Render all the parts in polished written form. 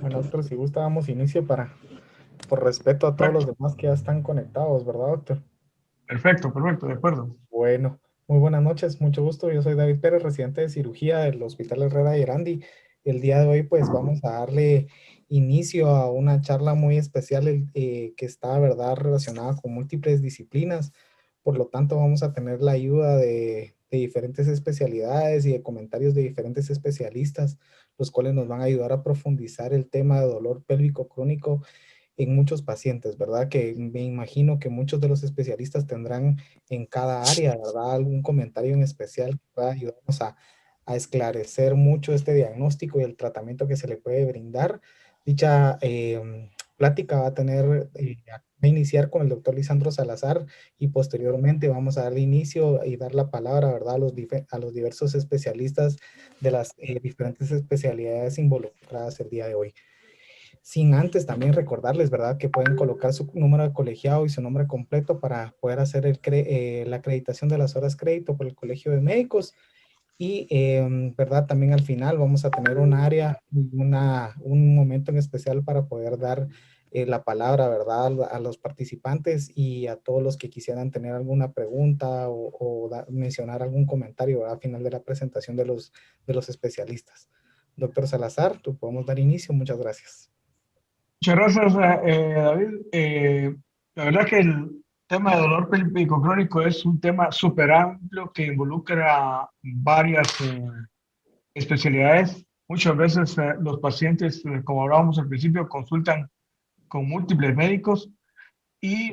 Bueno, doctor, si gusta, damos inicio por respeto a todos los Perfecto, demás que ya están conectados, ¿verdad, doctor? perfecto, perfecto, de acuerdo. Bueno, muy buenas noches, mucho gusto. Yo soy David Pérez, residente de cirugía del Hospital Herrera de Erandi. El día de hoy, pues, vamos a darle inicio a una charla muy especial que está, ¿verdad?, relacionada con múltiples disciplinas. Por lo tanto, vamos a tener la ayuda de diferentes especialidades y de comentarios de diferentes especialistas, los cuales nos van a ayudar a profundizar el tema de dolor pélvico crónico en muchos pacientes, ¿verdad? Que me imagino que muchos de los especialistas tendrán en cada área, ¿verdad? Algún comentario en especial que pueda ayudarnos a esclarecer mucho este diagnóstico y el tratamiento que se le puede brindar. Dicha plática va a iniciar con el doctor Lisandro Salazar y posteriormente vamos a dar inicio y dar la palabra, ¿verdad? A los diversos especialistas de las diferentes especialidades involucradas el día de hoy. Sin antes también recordarles, ¿verdad? Que pueden colocar su número de colegiado y su nombre completo para poder hacer la acreditación de las horas crédito por el Colegio de Médicos. Y, ¿verdad? También al final vamos a tener un área, un momento en especial para poder dar la palabra, ¿verdad? A los participantes y a todos los que quisieran tener alguna pregunta o mencionar algún comentario, ¿verdad? Al final de la presentación de los especialistas. Doctor Salazar, tú podemos dar inicio. Muchas gracias. Muchas gracias, David. La verdad que el tema de dolor pélvico crónico es un tema súper amplio que involucra varias especialidades. Muchas veces los pacientes, como hablábamos al principio, consultan con múltiples médicos y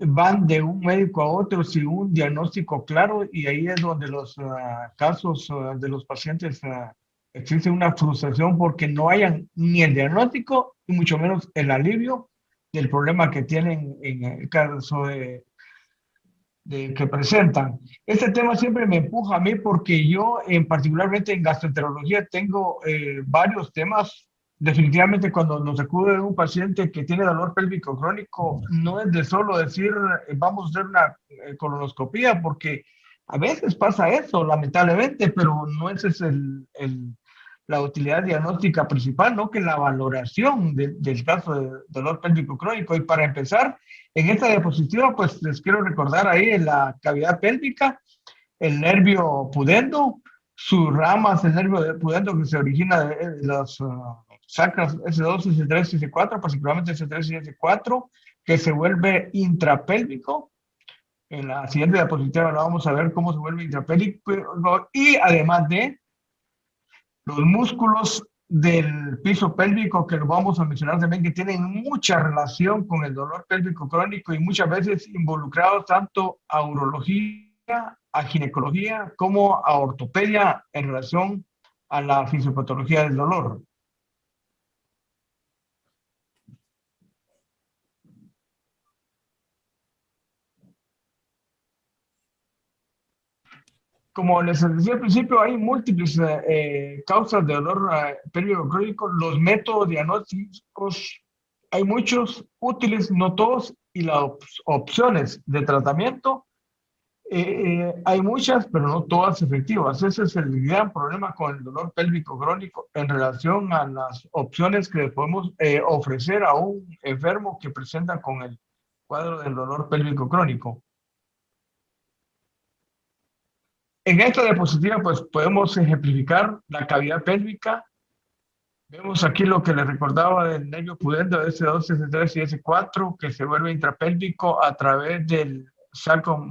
van de un médico a otro sin un diagnóstico claro, y ahí es donde los casos de los pacientes existe una frustración porque no hayan ni el diagnóstico y mucho menos el alivio del problema que tienen en el caso de que presentan. Este tema siempre me empuja a mí porque yo, en particularmente en gastroenterología, tengo varios temas. Definitivamente, cuando nos acude un paciente que tiene dolor pélvico crónico, no es de solo decir vamos a hacer una colonoscopía, porque a veces pasa eso, lamentablemente, pero no ese es la utilidad diagnóstica principal, ¿no? Que la valoración del caso de dolor pélvico crónico. Y para empezar, en esta diapositiva, pues les quiero recordar ahí en la cavidad pélvica, el nervio pudendo, sus ramas, el nervio pudendo que se origina de las sacras S2, S3, S4, particularmente S3 y S4, que se vuelve intrapélvico. En la siguiente diapositiva lo vamos a ver cómo se vuelve intrapélvico, y además de los músculos del piso pélvico, que lo vamos a mencionar también, que tienen mucha relación con el dolor pélvico crónico y muchas veces involucrados tanto a urología, a ginecología, como a ortopedia en relación a la fisiopatología del dolor. Como les decía al principio, hay múltiples causas de dolor pélvico crónico. Los métodos diagnósticos, hay muchos útiles, no todos, y las opciones de tratamiento, hay muchas, pero no todas efectivas. Ese es el gran problema con el dolor pélvico crónico en relación a las opciones que podemos ofrecer a un enfermo que presenta con el cuadro del dolor pélvico crónico. En esta diapositiva, pues podemos ejemplificar la cavidad pélvica. Vemos aquí lo que les recordaba del nervio pudendo S2, S3 y S4, que se vuelve intrapélvico a través del sacro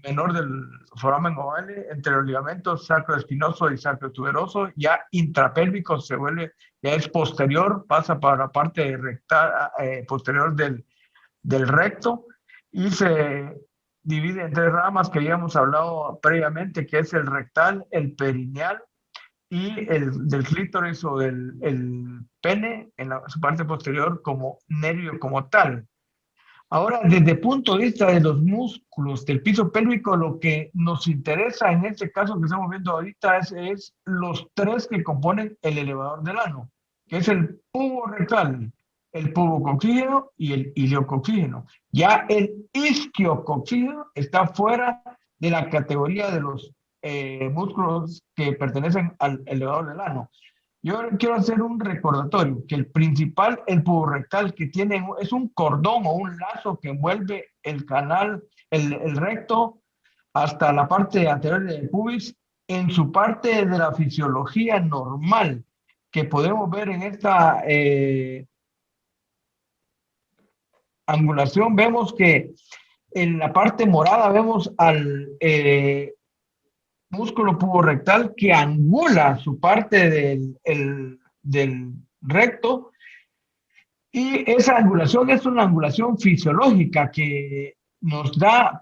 menor del foramen ovale, entre los ligamentos sacroespinoso y sacrotuberoso. Ya intrapélvico se vuelve, ya es posterior, pasa para la parte recta, posterior del recto, y se divide en tres ramas que ya hemos hablado previamente, que es el rectal, el perineal y el del clítoris o del el pene en su parte posterior como nervio como tal. Ahora, desde el punto de vista de los músculos del piso pélvico, lo que nos interesa en este caso que estamos viendo ahorita es los tres que componen el elevador del ano, que es el pubo rectal, el pubococcígeno y el iliococcígeno. Ya el isquiococcígeno está fuera de la categoría de los músculos que pertenecen al elevador del ano. Yo quiero hacer un recordatorio que el principal, el puborectal, que tiene, es un cordón o un lazo que envuelve el canal, el recto, hasta la parte anterior del pubis, en su parte de la fisiología normal que podemos ver en esta angulación, vemos que en la parte morada vemos al músculo puborectal que angula su parte del recto, y esa angulación es una angulación fisiológica que nos da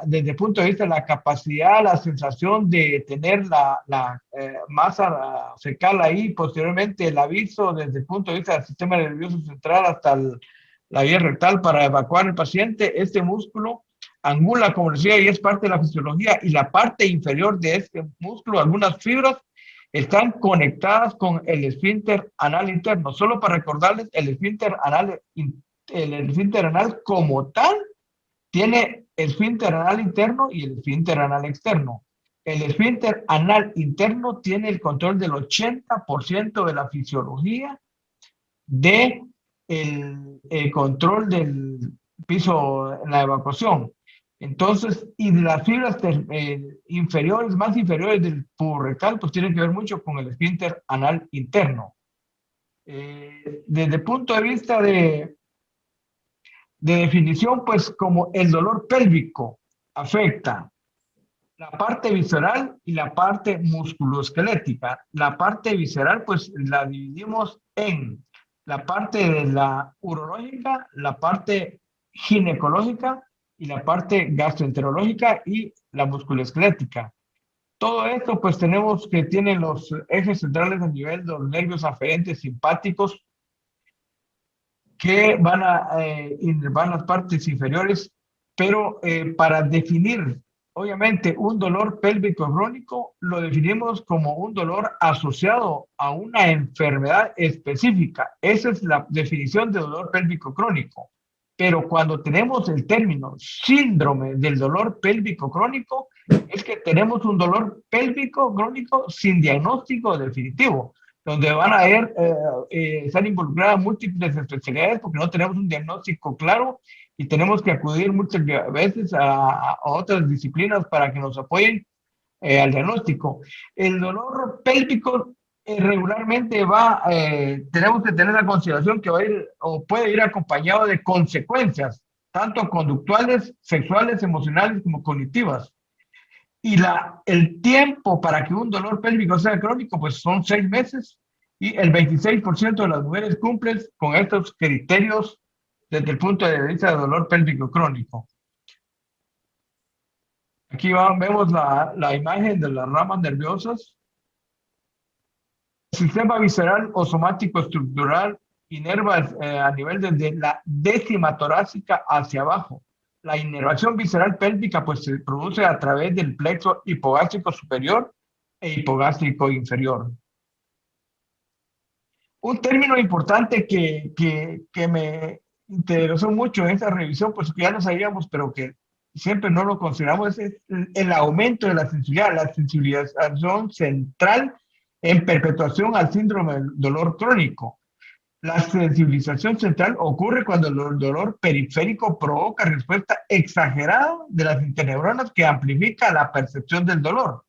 desde el punto de vista de la capacidad, la sensación de tener la masa fecal ahí, posteriormente el aviso desde el punto de vista del sistema nervioso central hasta la vía rectal para evacuar al paciente. Este músculo angula, como decía, y es parte de la fisiología, y la parte inferior de este músculo, algunas fibras, están conectadas con el esfínter anal interno. Solo para recordarles, el esfínter anal como tal tiene esfínter anal interno y el esfínter anal externo. El esfínter anal interno tiene el control del 80% de la fisiología, de el control del piso en la evacuación. Entonces, y de las fibras inferiores, más inferiores del puborectal, pues tienen que ver mucho con el esfínter anal interno. Desde el punto de vista de definición, pues como el dolor pélvico afecta la parte visceral y la parte musculoesquelética. La parte visceral, pues la dividimos en la parte de la urológica, la parte ginecológica y la parte gastroenterológica y la musculoesquelética. Todo esto, pues tenemos que tiene los ejes centrales a nivel de los nervios aferentes simpáticos que van a inervar las partes inferiores, pero para definir, obviamente, un dolor pélvico crónico, lo definimos como un dolor asociado a una enfermedad específica. Esa es la definición de dolor pélvico crónico. Pero cuando tenemos el término síndrome del dolor pélvico crónico, es que tenemos un dolor pélvico crónico sin diagnóstico definitivo, donde van a estar involucradas múltiples especialidades porque no tenemos un diagnóstico claro y tenemos que acudir muchas veces a otras disciplinas para que nos apoyen al diagnóstico. El dolor pélvico regularmente tenemos que tener la consideración que va a ir o puede ir acompañado de consecuencias, tanto conductuales, sexuales, emocionales como cognitivas. Y el tiempo para que un dolor pélvico sea crónico, pues son 6 meses, y el 26% de las mujeres cumplen con estos criterios desde el punto de vista de dolor pélvico crónico. Aquí vemos la imagen de las ramas nerviosas. El sistema visceral o somático estructural inerva a nivel desde la décima torácica hacia abajo. La inervación visceral pélvica pues se produce a través del plexo hipogástrico superior e hipogástrico inferior. Un término importante que me interesó mucho en esta revisión, pues que ya lo sabíamos, pero que siempre no lo consideramos, es el aumento de la sensibilización central en perpetuación al síndrome del dolor crónico. La sensibilización central ocurre cuando el dolor periférico provoca respuesta exagerada de las interneuronas que amplifica la percepción del dolor.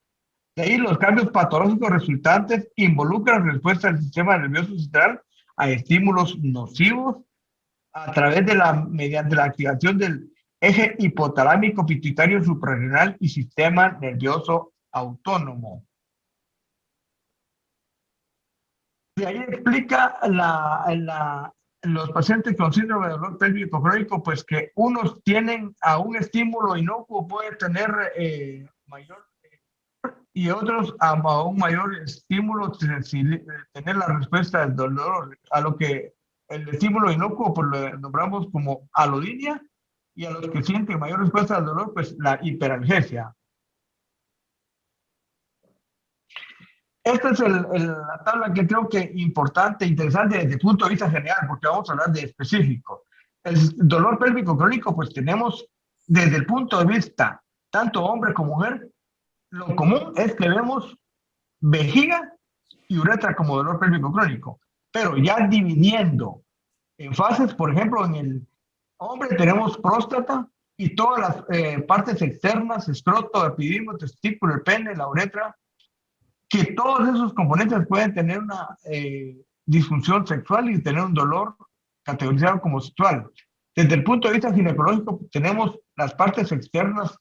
De ahí los cambios patológicos resultantes involucran respuesta del sistema nervioso central a estímulos nocivos mediante la activación del eje hipotalámico pituitario suprarrenal y sistema nervioso autónomo. De ahí explica los pacientes con síndrome de dolor pélvico crónico, pues que unos tienen a un estímulo inocuo, puede tener mayor, y otros a un mayor estímulo tener la respuesta del dolor, a lo que el estímulo inocuo pues lo nombramos como alodinia, y a los que sienten mayor respuesta al dolor, pues la hiperalgesia. Esta es la tabla que creo que importante, interesante desde el punto de vista general, porque vamos a hablar de específico. El dolor pélvico crónico, pues tenemos desde el punto de vista tanto hombre como mujer, lo común es que vemos vejiga y uretra como dolor pélvico crónico. Pero ya dividiendo en fases, por ejemplo, en el hombre tenemos próstata y todas las partes externas, escroto, epidimio, testículo, el pene, la uretra, que todos esos componentes pueden tener una disfunción sexual y tener un dolor categorizado como sexual. Desde el punto de vista ginecológico, tenemos las partes externas,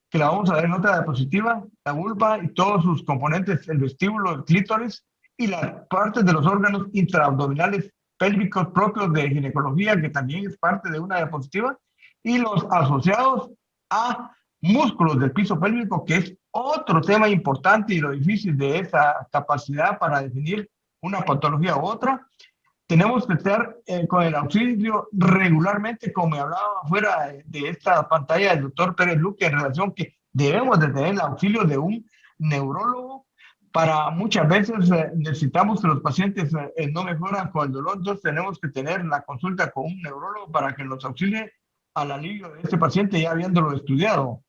que la vamos a ver en otra diapositiva, la vulva y todos sus componentes, el vestíbulo, el clítoris, y las partes de los órganos intraabdominales pélvicos propios de ginecología, que también es parte de una diapositiva, y los asociados a músculos del piso pélvico, que es otro tema importante y lo difícil de esa capacidad para definir una patología u otra. Tenemos que estar con el auxilio regularmente, como me hablaba fuera de esta pantalla el doctor Pérez Luque, en relación que debemos de tener el auxilio de un neurólogo. Para muchas veces necesitamos que los pacientes no mejoran con el dolor, entonces tenemos que tener la consulta con un neurólogo para que nos auxilie al alivio de este paciente ya habiéndolo estudiado.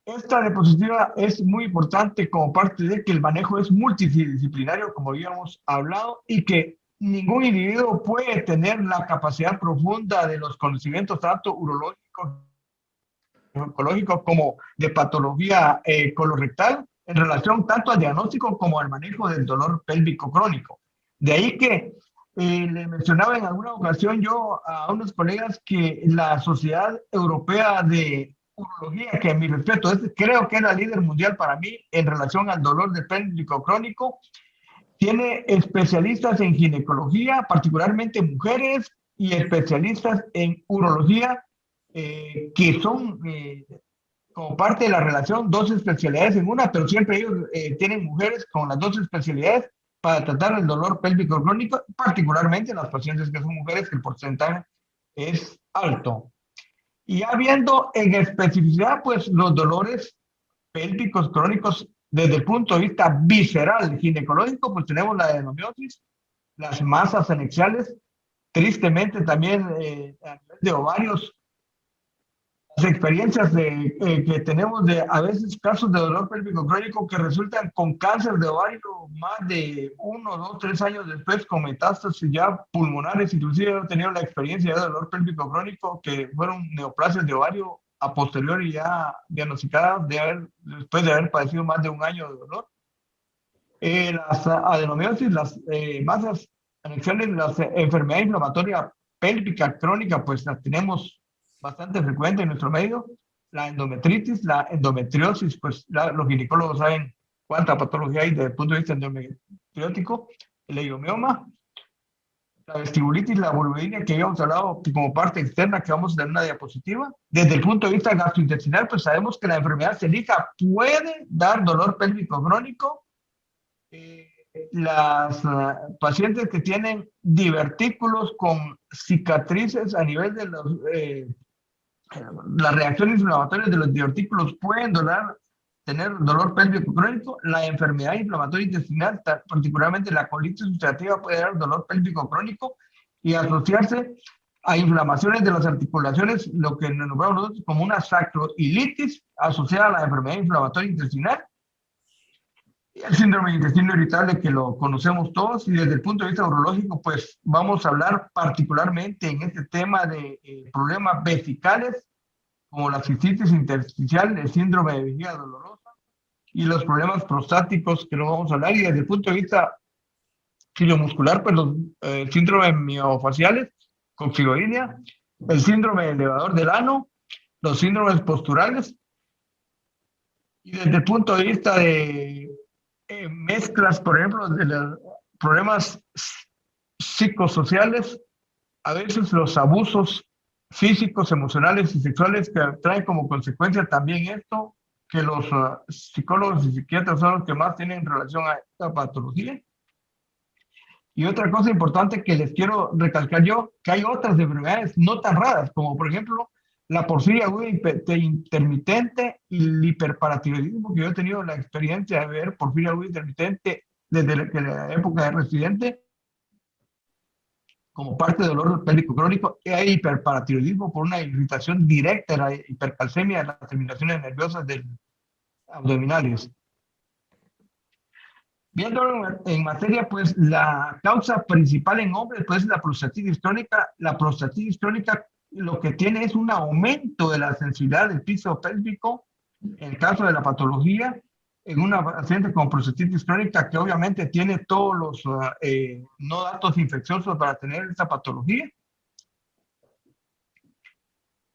Esta diapositiva es muy importante como parte de que el manejo es multidisciplinario, como habíamos hablado, y que ningún individuo puede tener la capacidad profunda de los conocimientos tanto urológicos, oncológicos como de patología colorectal en relación tanto al diagnóstico como al manejo del dolor pélvico crónico. De ahí que le mencionaba en alguna ocasión yo a unos colegas que la Sociedad Europea de Urología, que a mi respeto creo que es la líder mundial para mí en relación al dolor de pélvico crónico, tiene especialistas en ginecología, particularmente mujeres, y especialistas en urología, que son como parte de la relación dos especialidades en una, pero siempre ellos tienen mujeres con las dos especialidades para tratar el dolor pélvico crónico, particularmente en las pacientes que son mujeres, que el porcentaje es alto. Y ya viendo en especificidad, pues los dolores pélvicos crónicos desde el punto de vista visceral ginecológico, pues tenemos la adenomiosis, las masas anexiales, tristemente también a nivel de ovarios, las experiencias que tenemos de a veces casos de dolor pélvico crónico que resultan con cáncer de ovario más de 1, 2, 3 años después con metástasis ya pulmonares. Inclusive he tenido la experiencia de dolor pélvico crónico que fueron neoplasias de ovario a posteriori ya diagnosticadas después de haber padecido más de un año de dolor. Las adenomiosis, las masas anexiales, las enfermedades inflamatorias pélvica crónica, pues las tenemos bastante frecuente en nuestro medio. La endometritis, la endometriosis, pues los ginecólogos saben cuánta patología hay desde el punto de vista endometriótico, el leiomioma, la vestibulitis, la vulvodynia, que habíamos hablado como parte externa, que vamos a dar una diapositiva. Desde el punto de vista gastrointestinal, pues sabemos que la enfermedad celíaca puede dar dolor pélvico crónico. Las pacientes que tienen divertículos con cicatrices a nivel de las reacciones inflamatorias de los divertículos pueden tener dolor pélvico crónico. La enfermedad inflamatoria intestinal, particularmente la colitis ulcerativa, puede dar dolor pélvico crónico y asociarse a inflamaciones de las articulaciones, lo que nos nombramos nosotros como una sacroilitis asociada a la enfermedad inflamatoria intestinal. Y el síndrome de intestino irritable, que lo conocemos todos, y desde el punto de vista urológico, pues vamos a hablar particularmente en este tema de problemas vesicales, como la cistitis intersticial, el síndrome de vejiga dolorosa, y los problemas prostáticos, que no vamos a hablar, y desde el punto de vista muscular, pues los síndromes miofaciales, coxigoidea, el síndrome elevador del ano, los síndromes posturales, y desde el punto de vista de mezclas, por ejemplo, de los problemas psicosociales, a veces los abusos físicos, emocionales y sexuales que traen como consecuencia también esto, que los psicólogos y psiquiatras son los que más tienen relación a esta patología. Y otra cosa importante que les quiero recalcar yo, que hay otras enfermedades no tan raras, como por ejemplo la porfiria aguda intermitente y el hiperparatiroidismo, que yo he tenido la experiencia de ver porfiria aguda intermitente desde la época de residente, como parte del dolor pélvico crónico. Hay hiperparatiroidismo por una irritación directa de la hipercalcemia de las terminaciones nerviosas del abdominales. Viendo en materia, pues la causa principal en hombres, pues la prostatitis crónica. La prostatitis crónica lo que tiene es un aumento de la sensibilidad del piso pélvico en el caso de la patología en una paciente con prostatitis crónica que obviamente tiene todos los no datos infecciosos para tener esta patología.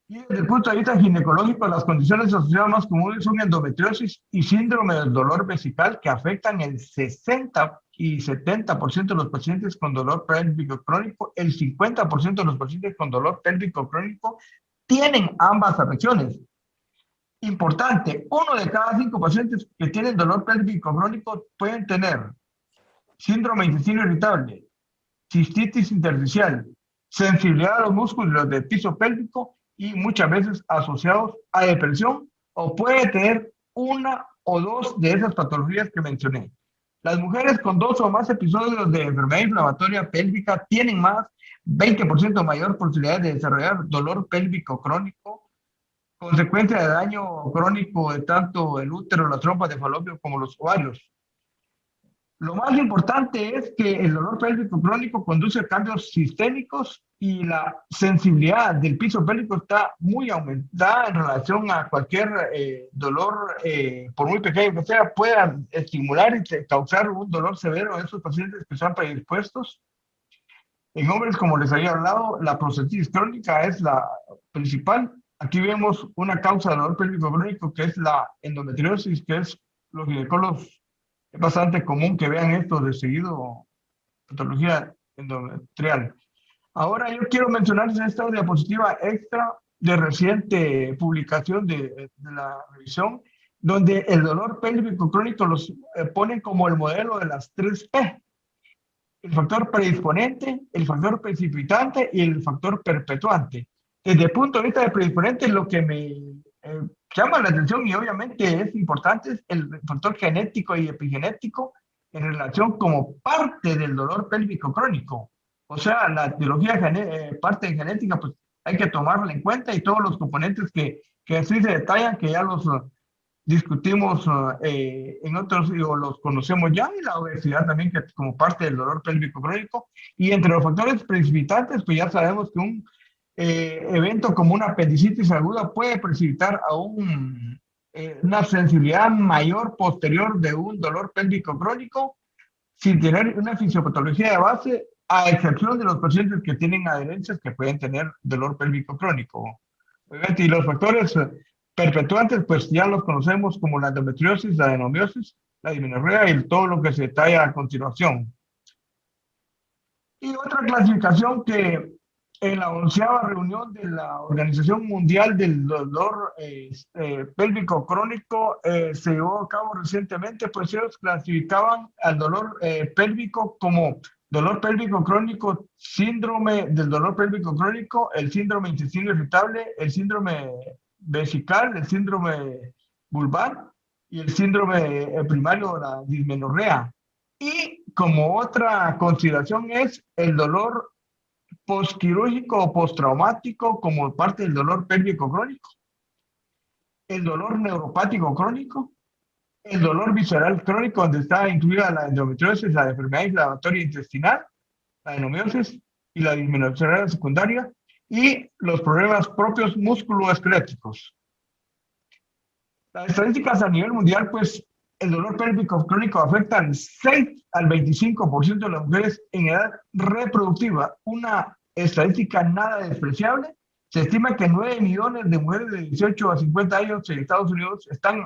Y desde el punto de vista ginecológico, las condiciones asociadas más comunes son endometriosis y síndrome del dolor vesical, que afectan el 60 y 70% de los pacientes con dolor pélvico crónico. El 50% de los pacientes con dolor pélvico crónico tienen ambas afecciones. Importante, 1 de cada 5 pacientes que tienen dolor pélvico crónico pueden tener síndrome de intestino irritable, cistitis intersticial, sensibilidad a los músculos del piso pélvico y muchas veces asociados a depresión, o puede tener una o dos de esas patologías que mencioné. Las mujeres con 2 o más episodios de enfermedad inflamatoria pélvica tienen más 20% mayor posibilidad de desarrollar dolor pélvico crónico, consecuencia de daño crónico de tanto el útero, las trompas de falopio como los ovarios. Lo más importante es que el dolor pélvico crónico conduce a cambios sistémicos y la sensibilidad del piso pélvico está muy aumentada en relación a cualquier dolor, por muy pequeño que sea, pueda estimular y causar un dolor severo en esos pacientes que están predispuestos. En hombres, como les había hablado, la prostatitis crónica es la principal. Aquí vemos una causa de dolor pélvico crónico que es la endometriosis, que es los ginecólogos. Es bastante común que vean esto de seguido, patología endometrial. Ahora yo quiero mencionarles esta diapositiva extra de reciente publicación de la revisión, donde el dolor pélvico crónico los ponen como el modelo de las 3P. El factor predisponente, el factor precipitante y el factor perpetuante. Desde el punto de vista de predisponente, lo que me llama la atención y obviamente es importante es el factor genético y epigenético en relación como parte del dolor pélvico crónico. O sea, la etiología parte genética, pues hay que tomarla en cuenta y todos los componentes que así se detallan, que ya los discutimos en otros, o los conocemos ya, y la obesidad también que como parte del dolor pélvico crónico. Y entre los factores precipitantes, pues ya sabemos que un evento como una apendicitis aguda puede precipitar a una sensibilidad mayor posterior de un dolor pélvico crónico sin tener una fisiopatología de base, a excepción de los pacientes que tienen adherencias que pueden tener dolor pélvico crónico. Y los factores perpetuantes, pues ya los conocemos como la endometriosis, la adenomiosis, la dismenorrea y todo lo que se detalla a continuación. Y otra clasificación que en la 11ª reunión de la Organización Mundial del Dolor Pélvico Crónico se llevó a cabo recientemente, pues ellos clasificaban al dolor pélvico como dolor pélvico crónico, síndrome del dolor pélvico crónico, el síndrome de intestino irritable, el síndrome vesical, el síndrome vulvar y el síndrome primario, la dismenorrea. Y como otra consideración es el dolor postquirúrgico o postraumático como parte del dolor pélvico crónico, el dolor neuropático crónico, el dolor visceral crónico, donde está incluida la endometriosis, la enfermedad inflamatoria intestinal, la adenomiosis y la dismenorrea secundaria, y los problemas propios musculoesqueléticos. Las estadísticas a nivel mundial, pues el dolor pélvico crónico afecta al 6 al 25% de las mujeres en edad reproductiva, una estadística nada despreciable. Se estima que 9 millones de mujeres de 18 a 50 años en Estados Unidos están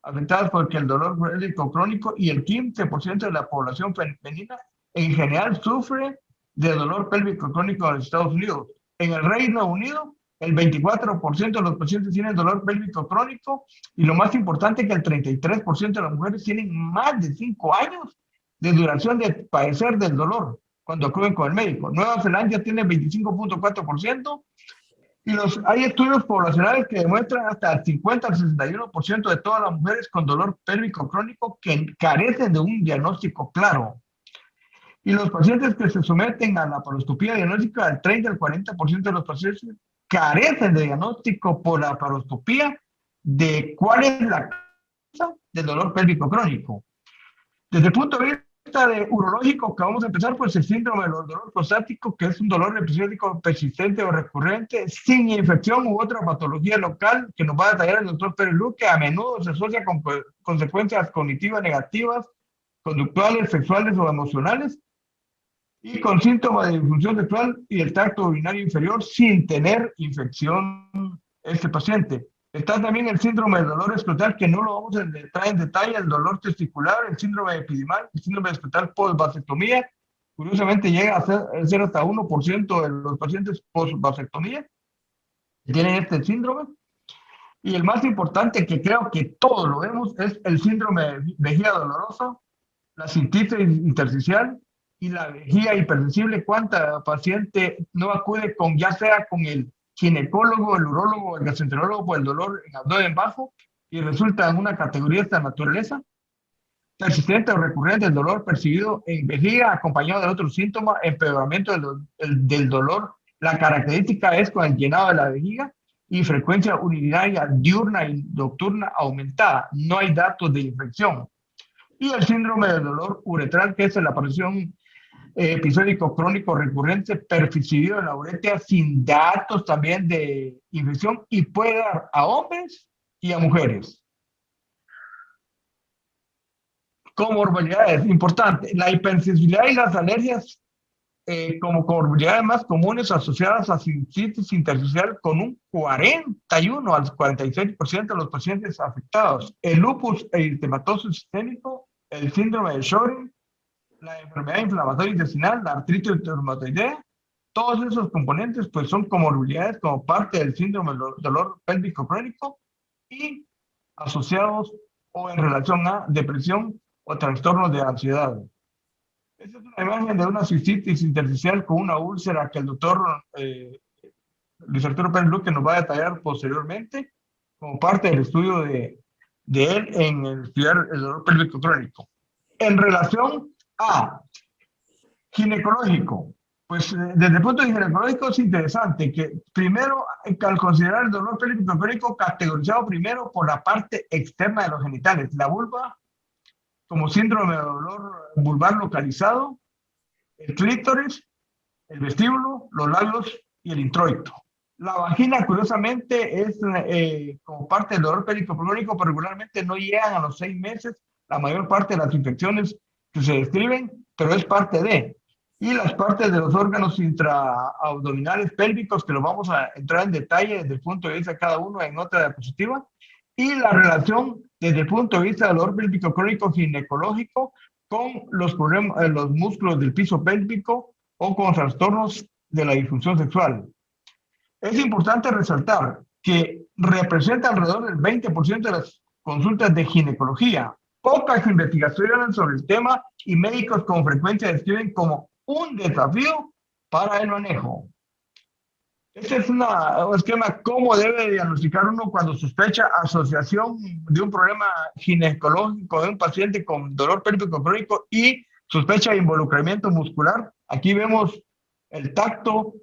afectadas por el dolor pélvico crónico y el 15% de la población femenina en general sufre de dolor pélvico crónico en los Estados Unidos. En el Reino Unido, el 24% de los pacientes tienen dolor pélvico crónico y lo más importante es que el 33% de las mujeres tienen más de 5 años de duración de padecer del dolor cuando acuden con el médico. Nueva Zelanda tiene 25.4% y hay estudios poblacionales que demuestran hasta el 50 al 61% de todas las mujeres con dolor pélvico crónico que carecen de un diagnóstico claro. Y los pacientes que se someten a la laparoscopía diagnóstica, el 30 al 40% de los pacientes carecen de diagnóstico por la laparoscopía de cuál es la del dolor pélvico crónico. Desde el punto de vista de urológico, que vamos a empezar, pues el síndrome del dolor prostático, que es un dolor episódico persistente o recurrente, sin infección u otra patología local, que nos va a detallar el doctor Pérez Luque, a menudo se asocia con consecuencias cognitivas negativas, conductuales, sexuales o emocionales, y con síntomas de disfunción sexual y el tracto urinario inferior sin tener infección este paciente. Está también el síndrome del dolor escrotal, que no lo vamos a entrar en detalle, el dolor testicular, el síndrome epidimal, el síndrome escrotal post-vasectomía. Curiosamente llega a ser hasta 1% de los pacientes post-vasectomía que tienen este síndrome. Y el más importante, que creo que todos lo vemos, es el síndrome de vejiga dolorosa, la cistitis intersticial y la vejiga hipersensible. ¿Cuánta paciente no acude con, ya sea con el ginecólogo, el urólogo, el gastroenterólogo por el dolor en abdomen bajo, y resulta en una categoría de esta naturaleza? Persistente o recurrente el dolor percibido en vejiga acompañado de otros síntomas, empeoramiento del dolor. La característica es con el llenado de la vejiga y frecuencia urinaria diurna y nocturna aumentada. No hay datos de infección. Y el síndrome del dolor uretral, que es la aparición episódico crónico recurrente percibido en la uretra sin datos también de infección, y puede dar a hombres y a mujeres. Comorbilidades, importante. La hipersensibilidad y las alergias como comorbilidades más comunes asociadas a cistitis intersticial, con un 41 al 46% de los pacientes afectados. El lupus eritematoso sistémico, el síndrome de Sjögren, la enfermedad inflamatoria intestinal, la artritis reumatoidea, todos esos componentes pues son comorbilidades como parte del síndrome del dolor pélvico crónico y asociados o en relación a depresión o trastornos de ansiedad. Esta es una imagen de una cistitis intersticial con una úlcera que el doctor Luis Arturo Pérez Luque nos va a detallar posteriormente como parte del estudio de él en el estudiar el dolor pélvico crónico. En relación a ginecológico, pues desde el punto de vista ginecológico es interesante que primero, al considerar el dolor pélvico crónico categorizado primero por la parte externa de los genitales, la vulva como síndrome de dolor vulvar localizado, el clítoris, el vestíbulo, los labios y el introito. La vagina, curiosamente, es como parte del dolor pélvico crónico, pero regularmente no llegan a los 6 meses la mayor parte de las infecciones que se describen, pero es parte de. Y las partes de los órganos intraabdominales pélvicos, que lo vamos a entrar en detalle desde el punto de vista de cada uno en otra diapositiva, y la relación desde el punto de vista del dolor pélvico crónico ginecológico con los problemas, los músculos del piso pélvico o con trastornos de la disfunción sexual. Es importante resaltar que representa alrededor del 20% de las consultas de ginecología. Pocas investigaciones sobre el tema y médicos con frecuencia describen como un desafío para el manejo. Este es un esquema cómo debe diagnosticar uno cuando sospecha asociación de un problema ginecológico de un paciente con dolor pélvico crónico y sospecha de involucramiento muscular. Aquí vemos el tacto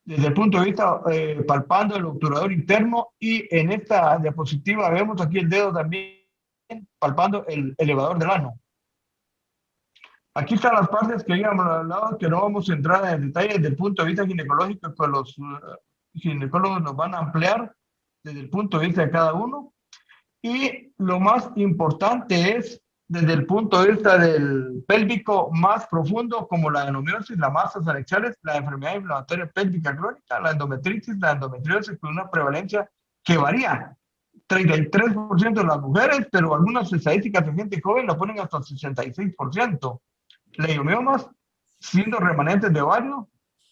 desde el punto de vista palpando el obturador interno, y en esta diapositiva vemos aquí el dedo también palpando el elevador del ano. Aquí están las partes que habíamos hablado, que no vamos a entrar en detalle desde el punto de vista ginecológico, pues los ginecólogos nos van a ampliar desde el punto de vista de cada uno. Y lo más importante es desde el punto de vista del pélvico más profundo, como la adenomiosis, las masas anexiales, la enfermedad inflamatoria pélvica crónica, la endometriosis, con una prevalencia que varía. 33% de las mujeres, pero algunas estadísticas de gente joven lo ponen hasta 66%. Leiomiomas, siendo remanentes de ovario,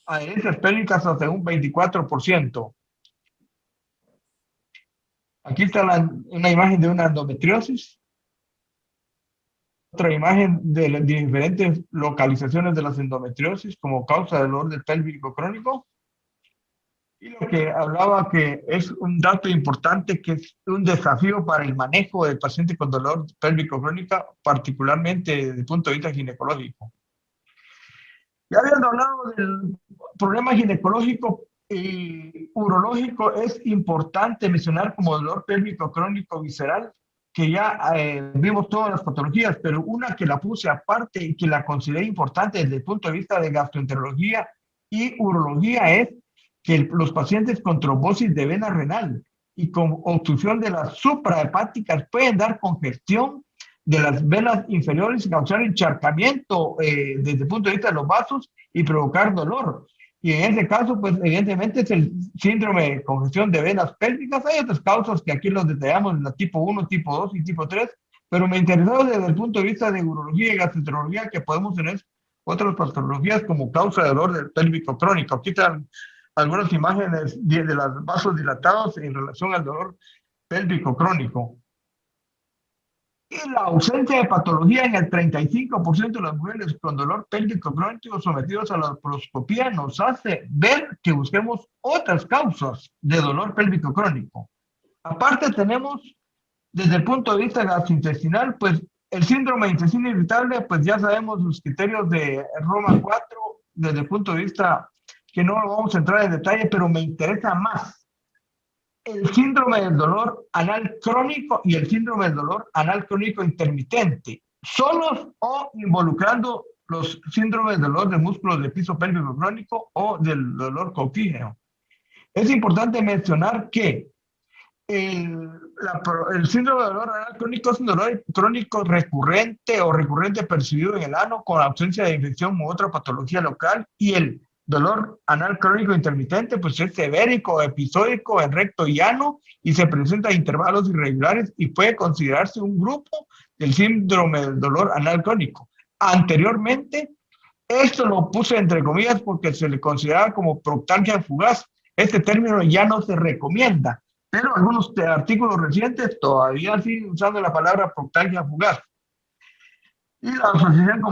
adherencias pélvicas hasta un 24%. Aquí está una imagen de una endometriosis. Otra imagen de las diferentes localizaciones de las endometriosis como causa del dolor del pélvico crónico. Y lo que hablaba, que es un dato importante, que es un desafío para el manejo del paciente con dolor pélvico crónico, particularmente desde el punto de vista ginecológico. Ya habiendo hablado del problema ginecológico y urológico, es importante mencionar como dolor pélvico crónico visceral que ya vimos todas las patologías, pero una que la puse aparte y que la consideré importante desde el punto de vista de gastroenterología y urología es que los pacientes con trombosis de vena renal y con obstrucción de las suprahepáticas pueden dar congestión de las venas inferiores y causar encharcamiento desde el punto de vista de los vasos y provocar dolor. Y en ese caso, pues evidentemente es el síndrome de congestión de venas pélvicas. Hay otras causas que aquí los detallamos, la tipo 1, tipo 2 y tipo 3, pero me interesó desde el punto de vista de urología y gastroenterología que podemos tener otras patologías como causa de dolor del pélvico crónico. Aquí están algunas imágenes de los vasos dilatados en relación al dolor pélvico crónico. Y la ausencia de patología en el 35% de las mujeres con dolor pélvico crónico sometidos a la laparoscopía nos hace ver que busquemos otras causas de dolor pélvico crónico. Aparte tenemos, desde el punto de vista gastrointestinal, pues el síndrome de intestino irritable, pues ya sabemos los criterios de Roma 4, desde el punto de vista que no vamos a entrar en detalle, pero me interesa más el síndrome del dolor anal crónico y el síndrome del dolor anal crónico intermitente, solos o involucrando los síndromes del dolor de músculos de piso pélvico crónico o del dolor coxígeno. Es importante mencionar que el síndrome de dolor anal crónico es un dolor crónico recurrente o recurrente percibido en el ano con ausencia de infección u otra patología local, y el dolor anal crónico intermitente pues es sevérico, episódico en recto y ano y se presenta a intervalos irregulares y puede considerarse un grupo del síndrome del dolor anal crónico. Anteriormente, esto lo puse entre comillas porque se le consideraba como proctalgia fugaz. Este término ya no se recomienda, pero algunos artículos recientes todavía siguen usando la palabra proctalgia fugaz. Y la asociación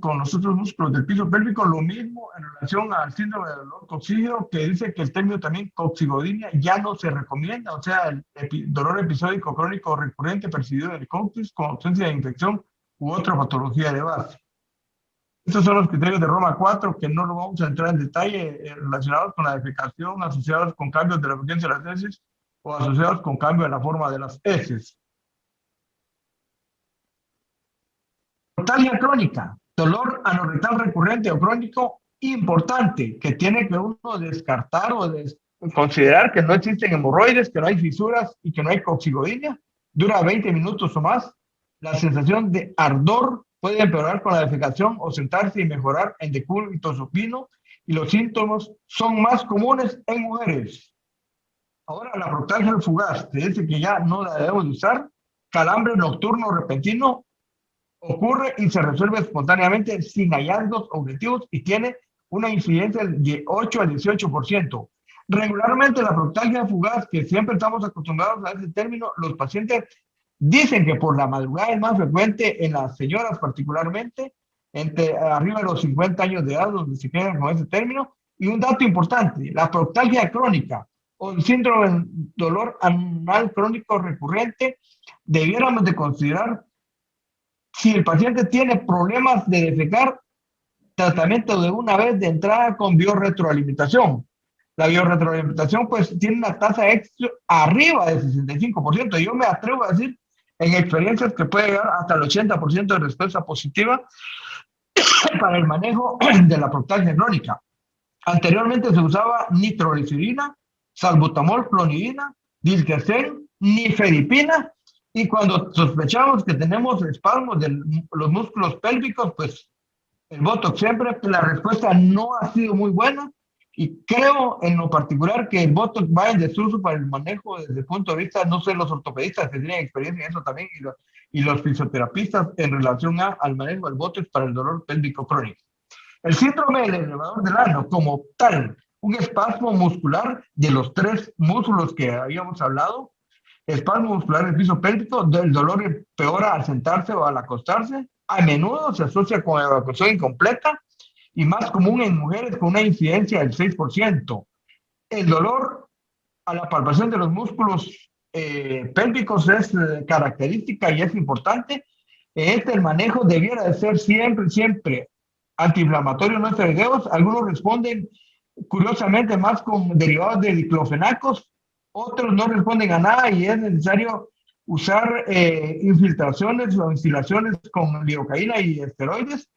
con los otros músculos del piso pélvico, lo mismo en relación al síndrome de dolor coxígeno, que dice que el término también coxigodinia ya no se recomienda, o sea, el dolor episódico crónico recurrente percibido en el coxis con ausencia de infección u otra patología de base. Estos son los criterios de Roma 4, que no lo vamos a entrar en detalle, relacionados con la defecación, asociados con cambios de la frecuencia de las heces o asociados con cambio en la forma de las heces. Proctalgia crónica, dolor anorrectal recurrente o crónico importante, que tiene que uno descartar o considerar que no existen hemorroides, que no hay fisuras y que no hay coxigodinia. Dura 20 minutos o más. La sensación de ardor puede empeorar con la defecación o sentarse y mejorar en decúbito supino, y los síntomas son más comunes en mujeres. Ahora, la proctalgia fugaz, se dice que ya no la debemos usar. Calambre nocturno repentino ocurre y se resuelve espontáneamente sin hallazgos objetivos y tiene una incidencia de 8 al 18%. Regularmente la proctalgia fugaz, que siempre estamos acostumbrados a ese término, los pacientes dicen que por la madrugada es más frecuente en las señoras particularmente, entre arriba de los 50 años de edad, donde se quedan con ese término. Y un dato importante, la proctalgia crónica o el síndrome del dolor anal crónico recurrente, debiéramos de considerar si el paciente tiene problemas de defecar, tratamiento de una vez de entrada con biorretroalimentación. La biorretroalimentación pues tiene una tasa de éxito arriba del 65%. Yo me atrevo a decir en experiencias que puede llegar hasta el 80% de respuesta positiva para el manejo de la proctalgia crónica. Anteriormente se usaba nitroglicerina, salbutamol, clonidina, diltiazem, nifedipina, y cuando sospechamos que tenemos espasmos de los músculos pélvicos, pues el Botox siempre, la respuesta no ha sido muy buena, y creo en lo particular que el Botox va en desuso para el manejo desde el punto de vista, no sé, los ortopedistas que tienen experiencia en eso también, y los fisioterapistas en relación al manejo del Botox para el dolor pélvico crónico. El síndrome del elevador del ano, como tal, un espasmo muscular de los 3 músculos que habíamos hablado, espasmo muscular del piso pélvico, el dolor empeora al sentarse o al acostarse, a menudo se asocia con evacuación incompleta y más común en mujeres con una incidencia del 6%. El dolor a la palpación de los músculos pélvicos es característica y es importante. El manejo debiera de ser siempre antiinflamatorio, no esteroideos. Algunos responden curiosamente más con derivados de diclofenacos, otros no responden a nada y es necesario usar infiltraciones o instilaciones con lidocaína y esteroides,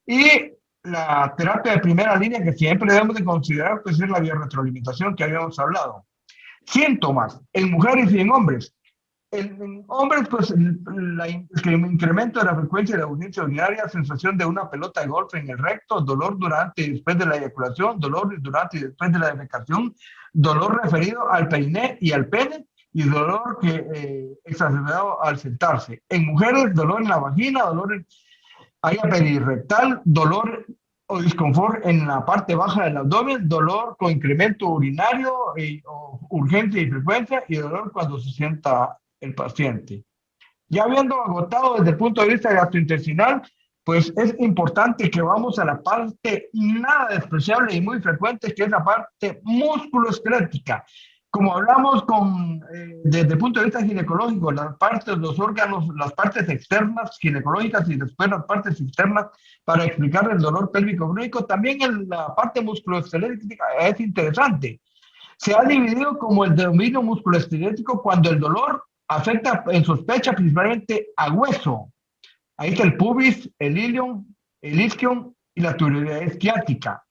y la terapia de primera línea que siempre debemos de considerar, pues es la biorretroalimentación que habíamos hablado. Síntomas en mujeres y en hombres. En hombres, pues el incremento de la frecuencia de la urgencia urinaria, sensación de una pelota de golf en el recto, dolor durante y después de la eyaculación, dolor durante y después de la defecación, dolor referido al peiné y al pene, y dolor exacerbado al sentarse. En mujeres, dolor en la vagina, dolor en área perirectal, dolor o disconfort en la parte baja del abdomen, dolor con incremento urinario o urgencia y frecuencia, y dolor cuando se sienta el paciente. Ya habiendo agotado desde el punto de vista gastrointestinal, pues es importante que vamos a la parte nada despreciable y muy frecuente, que es la parte musculoesquelética. Como hablamos desde el punto de vista ginecológico, las partes, los órganos, las partes externas ginecológicas y después las partes externas para explicar el dolor pélvico crónico, también en la parte musculoesquelética es interesante. Se ha dividido como el dominio musculoesquelético cuando el dolor afecta en sospecha principalmente a hueso. Ahí está el pubis, el ilion, el isquion y la tuberosidad esquiática.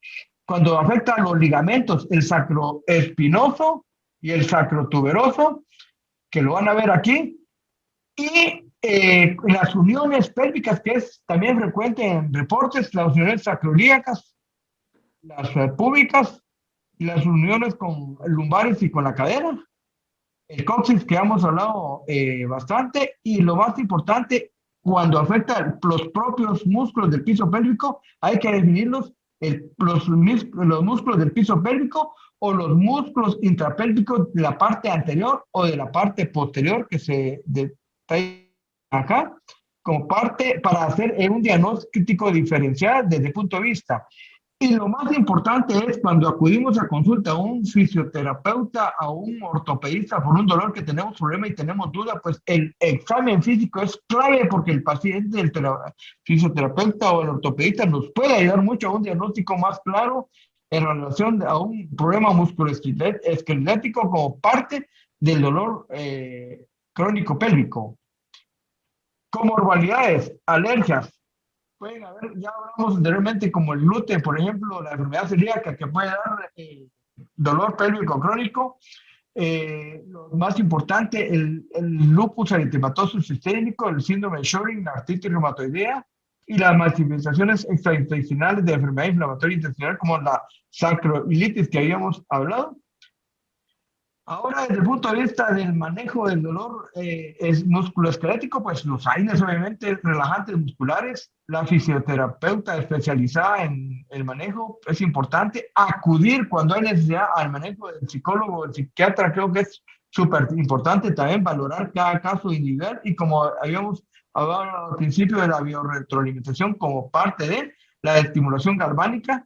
Cuando afecta a los ligamentos, el sacroespinoso y el sacrotuberoso, que lo van a ver aquí, y las uniones pélvicas, que es también frecuente en reportes, las uniones sacroiliacas, las púbicas, y las uniones con lumbares y con la cadera, el coxis que hemos hablado bastante, y lo más importante, cuando afecta los propios músculos del piso pélvico, hay que definirlos, los músculos del piso pélvico o los músculos intrapélvicos de la parte anterior o de la parte posterior, que se detalla acá, como parte para hacer un diagnóstico diferencial desde el punto de vista. Y lo más importante es cuando acudimos a consulta a un fisioterapeuta, a un ortopedista por un dolor que tenemos problema y tenemos duda, pues el examen físico es clave, porque el paciente, el fisioterapeuta o el ortopedista nos puede ayudar mucho a un diagnóstico más claro en relación a un problema musculoesquelético como parte del dolor crónico pélvico. Comorbilidades, alergias. Pueden haber, ya hablamos anteriormente, como el gluten, por ejemplo, la enfermedad celíaca, que puede dar dolor pélvico crónico. Lo más importante, el lupus eritematoso sistémico, el síndrome de Sjögren, la artritis reumatoidea, y las manifestaciones extraintestinales de enfermedad inflamatoria intestinal, como la sacroilitis que habíamos hablado. Ahora, desde el punto de vista del manejo del dolor musculoesquelético, pues los AINES, obviamente, relajantes musculares, la fisioterapeuta especializada en el manejo, es importante acudir cuando hay necesidad al manejo del psicólogo, del psiquiatra. Creo que es súper importante también valorar cada caso individual, y como habíamos hablado al principio de la biorretroalimentación como parte de la estimulación galvánica,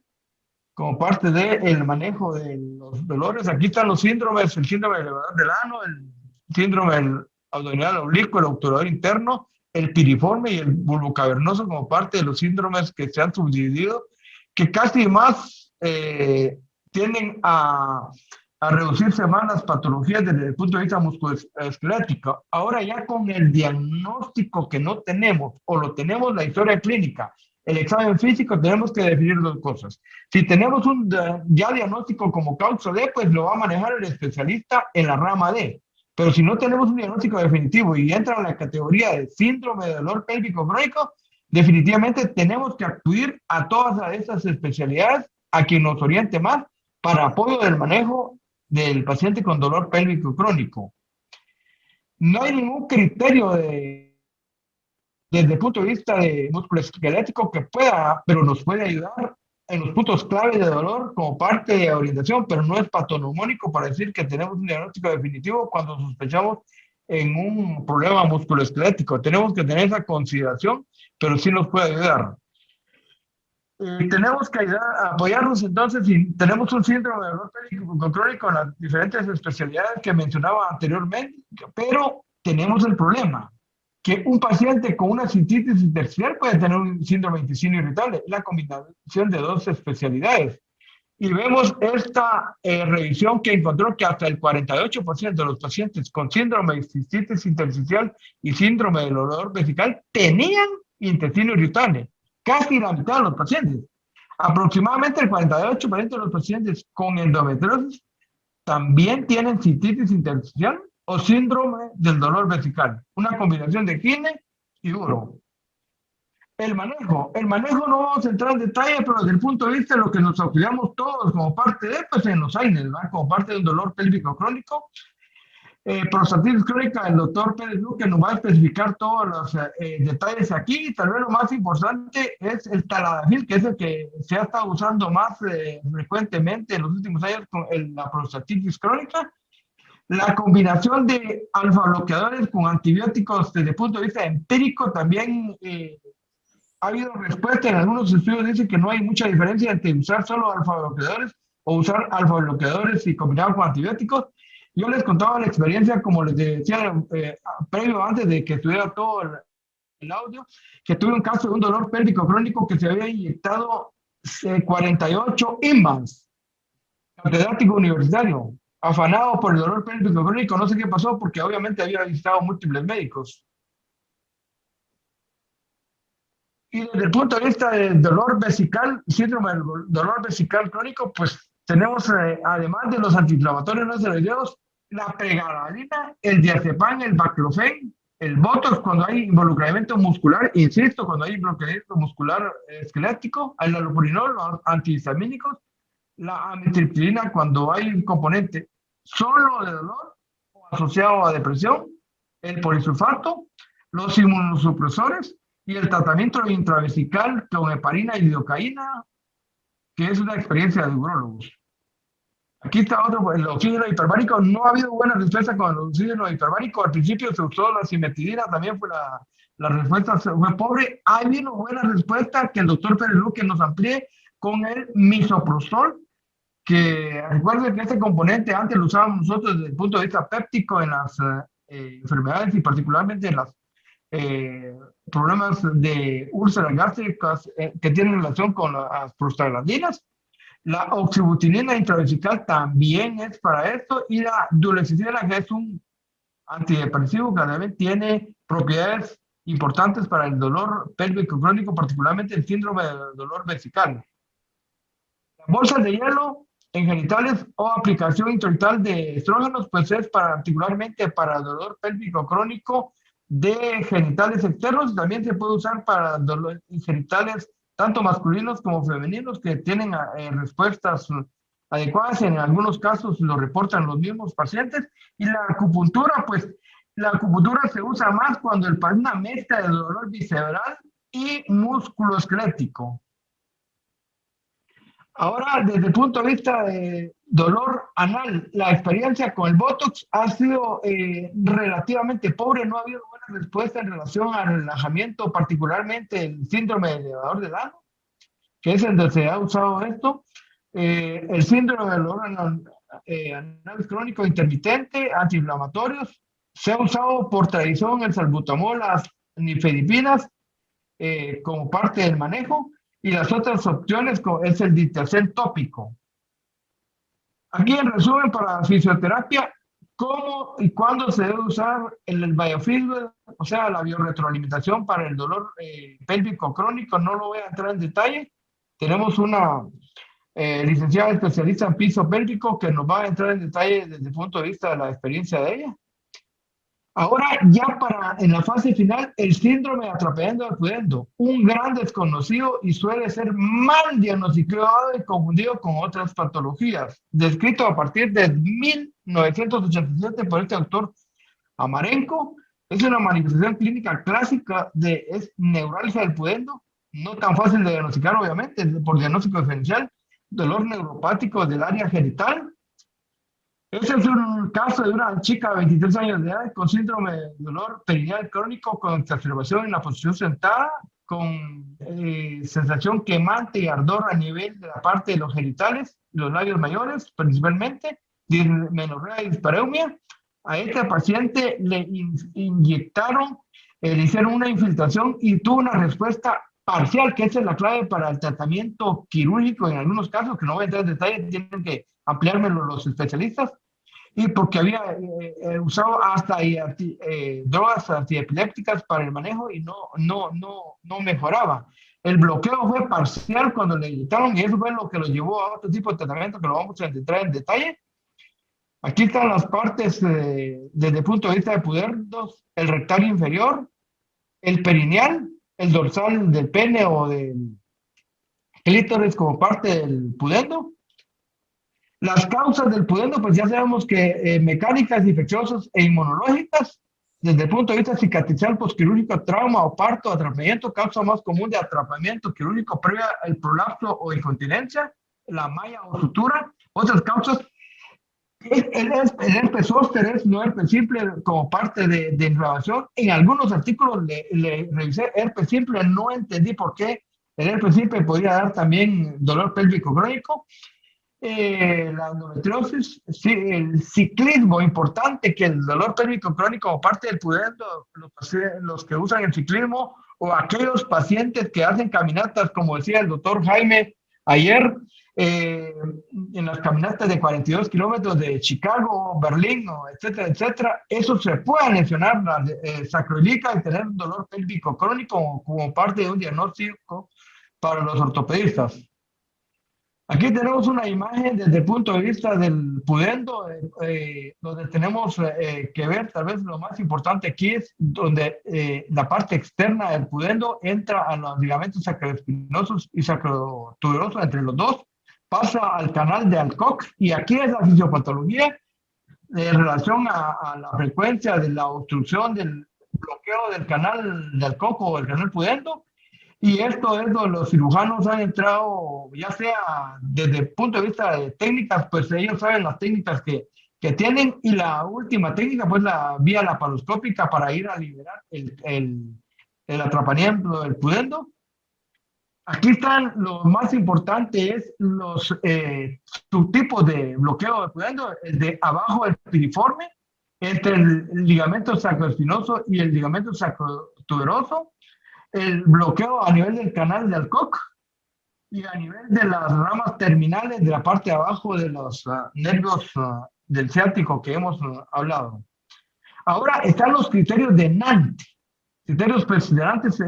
como parte del manejo de los dolores. Aquí están los síndromes: el síndrome del elevador del ano, el síndrome del abdominal oblicuo, el obturador interno, el piriforme y el bulbocavernoso, como parte de los síndromes que se han subdividido, que casi más tienden a reducirse más las patologías desde el punto de vista musculoesquelético. Ahora, ya con el diagnóstico que no tenemos, o lo tenemos la historia clínica, el examen físico, tenemos que definir dos cosas. Si tenemos un ya diagnóstico como causa D, pues lo va a manejar el especialista en la rama D. Pero si no tenemos un diagnóstico definitivo y entra en la categoría de síndrome de dolor pélvico crónico, definitivamente tenemos que acudir a todas esas especialidades, a quien nos oriente más, para apoyo del manejo del paciente con dolor pélvico crónico. No hay ningún criterio desde el punto de vista de musculoesquelético que pueda, pero nos puede ayudar en los puntos clave de dolor como parte de orientación, pero no es patoneumónico para decir que tenemos un diagnóstico definitivo cuando sospechamos en un problema musculoesquelético. Tenemos que tener esa consideración, pero sí nos puede ayudar. Tenemos que ayudar a apoyarnos entonces si tenemos un síndrome de dolor pélvico crónico en las diferentes especialidades que mencionaba anteriormente, pero tenemos el problema que un paciente con una cistitis intersticial puede tener un síndrome de intestino irritable, la combinación de dos especialidades. Y vemos esta revisión que encontró que hasta el 48% de los pacientes con síndrome de cistitis intersticial y síndrome del olor vesical tenían intestino irritable. Casi la mitad de los pacientes. Aproximadamente el 48% de los pacientes con endometriosis también tienen cistitis intersticial o síndrome del dolor vesical. Una combinación de gine y duro. El manejo no vamos a entrar en detalle, pero desde el punto de vista de lo que nos auxiliamos todos como parte de, pues en los AINES, ¿verdad? Como parte de un dolor pélvico crónico. Prostatitis crónica, el doctor Pérez Luque nos va a especificar todos los detalles aquí. Tal vez lo más importante es el taladafil, que es el que se ha estado usando más frecuentemente en los últimos años con la prostatitis crónica. La combinación de alfa bloqueadores con antibióticos desde el punto de vista empírico también ha habido respuesta. En algunos estudios dice que no hay mucha diferencia entre usar solo alfa bloqueadores o usar alfa bloqueadores y combinado con antibióticos. Yo les contaba la experiencia, como les decía previo, antes de que estuviera todo el audio, que tuve un caso de un dolor pélvico crónico que se había inyectado 48 IMANs, catedrático universitario, afanado por el dolor pélvico crónico. No sé qué pasó porque obviamente había visitado múltiples médicos. Y desde el punto de vista del dolor vesical, síndrome del dolor vesical crónico, pues tenemos, además de los antiinflamatorios no esteroideos, la pregabalina, el diazepam, el baclofen, el botox cuando hay involucramiento muscular, insisto, cuando hay involucramiento muscular esquelético, el allopurinol, los antihistamínicos, la amitriptilina cuando hay un componente solo de dolor o asociado a depresión, el polisulfato, los inmunosupresores y el tratamiento intravesical con heparina y lidocaína, que es una experiencia de urólogos. Aquí está otro, el oxígeno hiperbárico. No ha habido buena respuesta con el oxígeno hiperbárico. Al principio se usó la cimetidina, también fue la respuesta fue pobre. Ha habido buena respuesta que el doctor Pérez Luque nos amplíe con el misoprostol, que recuerden que este componente antes lo usábamos nosotros desde el punto de vista péptico en las enfermedades y particularmente en los problemas de úlceras gástricas que tienen relación con las prostaglandinas. La oxibutinina intravesical también es para esto, y la duloxetina, que es un antidepresivo que también tiene propiedades importantes para el dolor pélvico crónico, particularmente el síndrome del dolor vesical. Las bolsas de hielo en genitales o aplicación intraoral de estrógenos, pues es particularmente para el dolor pélvico crónico de genitales externos. También se puede usar para dolor genitales tanto masculinos como femeninos que tienen respuestas adecuadas. En algunos casos lo reportan los mismos pacientes. Y la acupuntura, pues la acupuntura se usa más cuando el paciente una mezcla de dolor visceral y musculoesquelético. Ahora, desde el punto de vista de dolor anal, la experiencia con el Botox ha sido relativamente pobre. No ha habido buena respuesta en relación al relajamiento, particularmente el síndrome del elevador del ano, que es el donde se ha usado esto. El síndrome del dolor anal crónico intermitente, antiinflamatorios. Se ha usado por tradición el salbutamol, las nifedipinas como parte del manejo. Y las otras opciones es el ditacel tópico. Aquí en resumen, para fisioterapia, ¿cómo y cuándo se debe usar el biofeedback? O sea, la biorretroalimentación para el dolor pélvico crónico. No lo voy a entrar en detalle. Tenemos una licenciada especialista en piso pélvico que nos va a entrar en detalle desde el punto de vista de la experiencia de ella. Ahora, ya en la fase final, el síndrome de atrapallando al pudendo, un gran desconocido y suele ser mal diagnosticado y confundido con otras patologías. Descrito a partir de 1987 por este doctor Amarenco, es una manifestación clínica clásica de neuralgia del pudendo, no tan fácil de diagnosticar, obviamente, por diagnóstico diferencial, dolor neuropático del área genital. Ese es un caso de una chica de 23 años de edad con síndrome de dolor perineal crónico con exacerbación en la posición sentada, con sensación quemante y ardor a nivel de la parte de los genitales, los labios mayores principalmente, dismenorrea y dispareumia. A esta paciente le inyectaron, le hicieron una infiltración y tuvo una respuesta parcial, que esa es la clave para el tratamiento quirúrgico en algunos casos, que no voy a entrar en detalle, tienen que ampliármelo los especialistas, y porque había usado hasta drogas antiepilépticas para el manejo y no mejoraba. El bloqueo fue parcial cuando le inyectaron y eso fue lo que lo llevó a otro tipo de tratamiento que lo vamos a entrar en detalle. Aquí están las partes desde el punto de vista de pudendos: el rectal inferior, el perineal, el dorsal del pene o del clítoris como parte del pudendo. Las causas del pudendo, pues ya sabemos que mecánicas, infecciosas e inmunológicas. Desde el punto de vista cicatricial, posquirúrgico, trauma o parto, atrapamiento, causa más común de atrapamiento quirúrgico previa al prolapso o incontinencia, la malla o sutura. Otras causas, el herpes zóster es no herpes simple como parte de inflamación. En algunos artículos le revisé herpes simple, no entendí por qué el herpes simple podría dar también dolor pélvico crónico. La endometriosis, sí, el ciclismo, importante que el dolor pélvico crónico o parte del pudendo, los que usan el ciclismo o aquellos pacientes que hacen caminatas, como decía el doctor Jaime ayer, en las caminatas de 42 kilómetros de Chicago, Berlín, etcétera, etcétera, eso se puede lesionar la sacroiliaca y tener dolor pélvico crónico como parte de un diagnóstico para los ortopedistas. Aquí tenemos una imagen desde el punto de vista del pudendo, donde tenemos que ver, tal vez lo más importante aquí es donde la parte externa del pudendo entra a los ligamentos sacroespinosos y sacrotuberosos entre los dos, pasa al canal de Alcock y aquí es la fisiopatología en relación a la frecuencia de la obstrucción del bloqueo del canal de Alcock o del canal pudendo. Y esto es donde los cirujanos han entrado, ya sea desde el punto de vista de técnicas, pues ellos saben las técnicas que tienen, y la última técnica, pues la vía laparoscópica para ir a liberar el atrapamiento del pudendo. Aquí están, lo más importante es los subtipos de bloqueo del pudendo, el de abajo el piriforme, entre el ligamento sacroespinoso y el ligamento sacrotuberoso, el bloqueo a nivel del canal de Alcock y a nivel de las ramas terminales de la parte de abajo de los nervios del ciático que hemos hablado. Ahora están los criterios de Nant. Criterios considerantes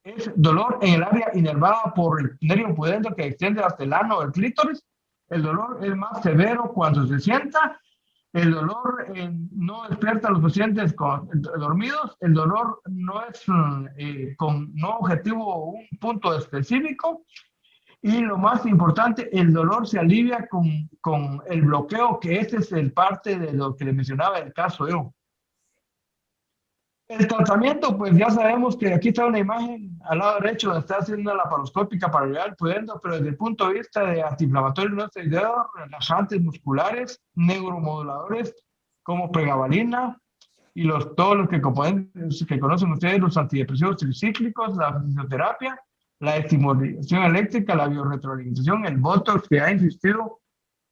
es dolor en el área inervada por el nervio pudendo que extiende hasta el ano o el clítoris. El dolor es más severo cuando se sienta. El dolor no despierta a los pacientes dormidos. El dolor no es con no objetivo un punto específico. Y lo más importante, el dolor se alivia con el bloqueo, que este es el parte de lo que le mencionaba el caso yo. El tratamiento, pues ya sabemos que aquí está una imagen al lado derecho donde está haciendo la laparoscópica para llegar al pudendo, pero desde el punto de vista de antiinflamatorios no esteroideos, relajantes musculares, neuromoduladores como pregabalina y todos los que conocen ustedes, los antidepresivos tricíclicos, la fisioterapia, la estimulación eléctrica, la biorretroalimentación, el botox que ha insistido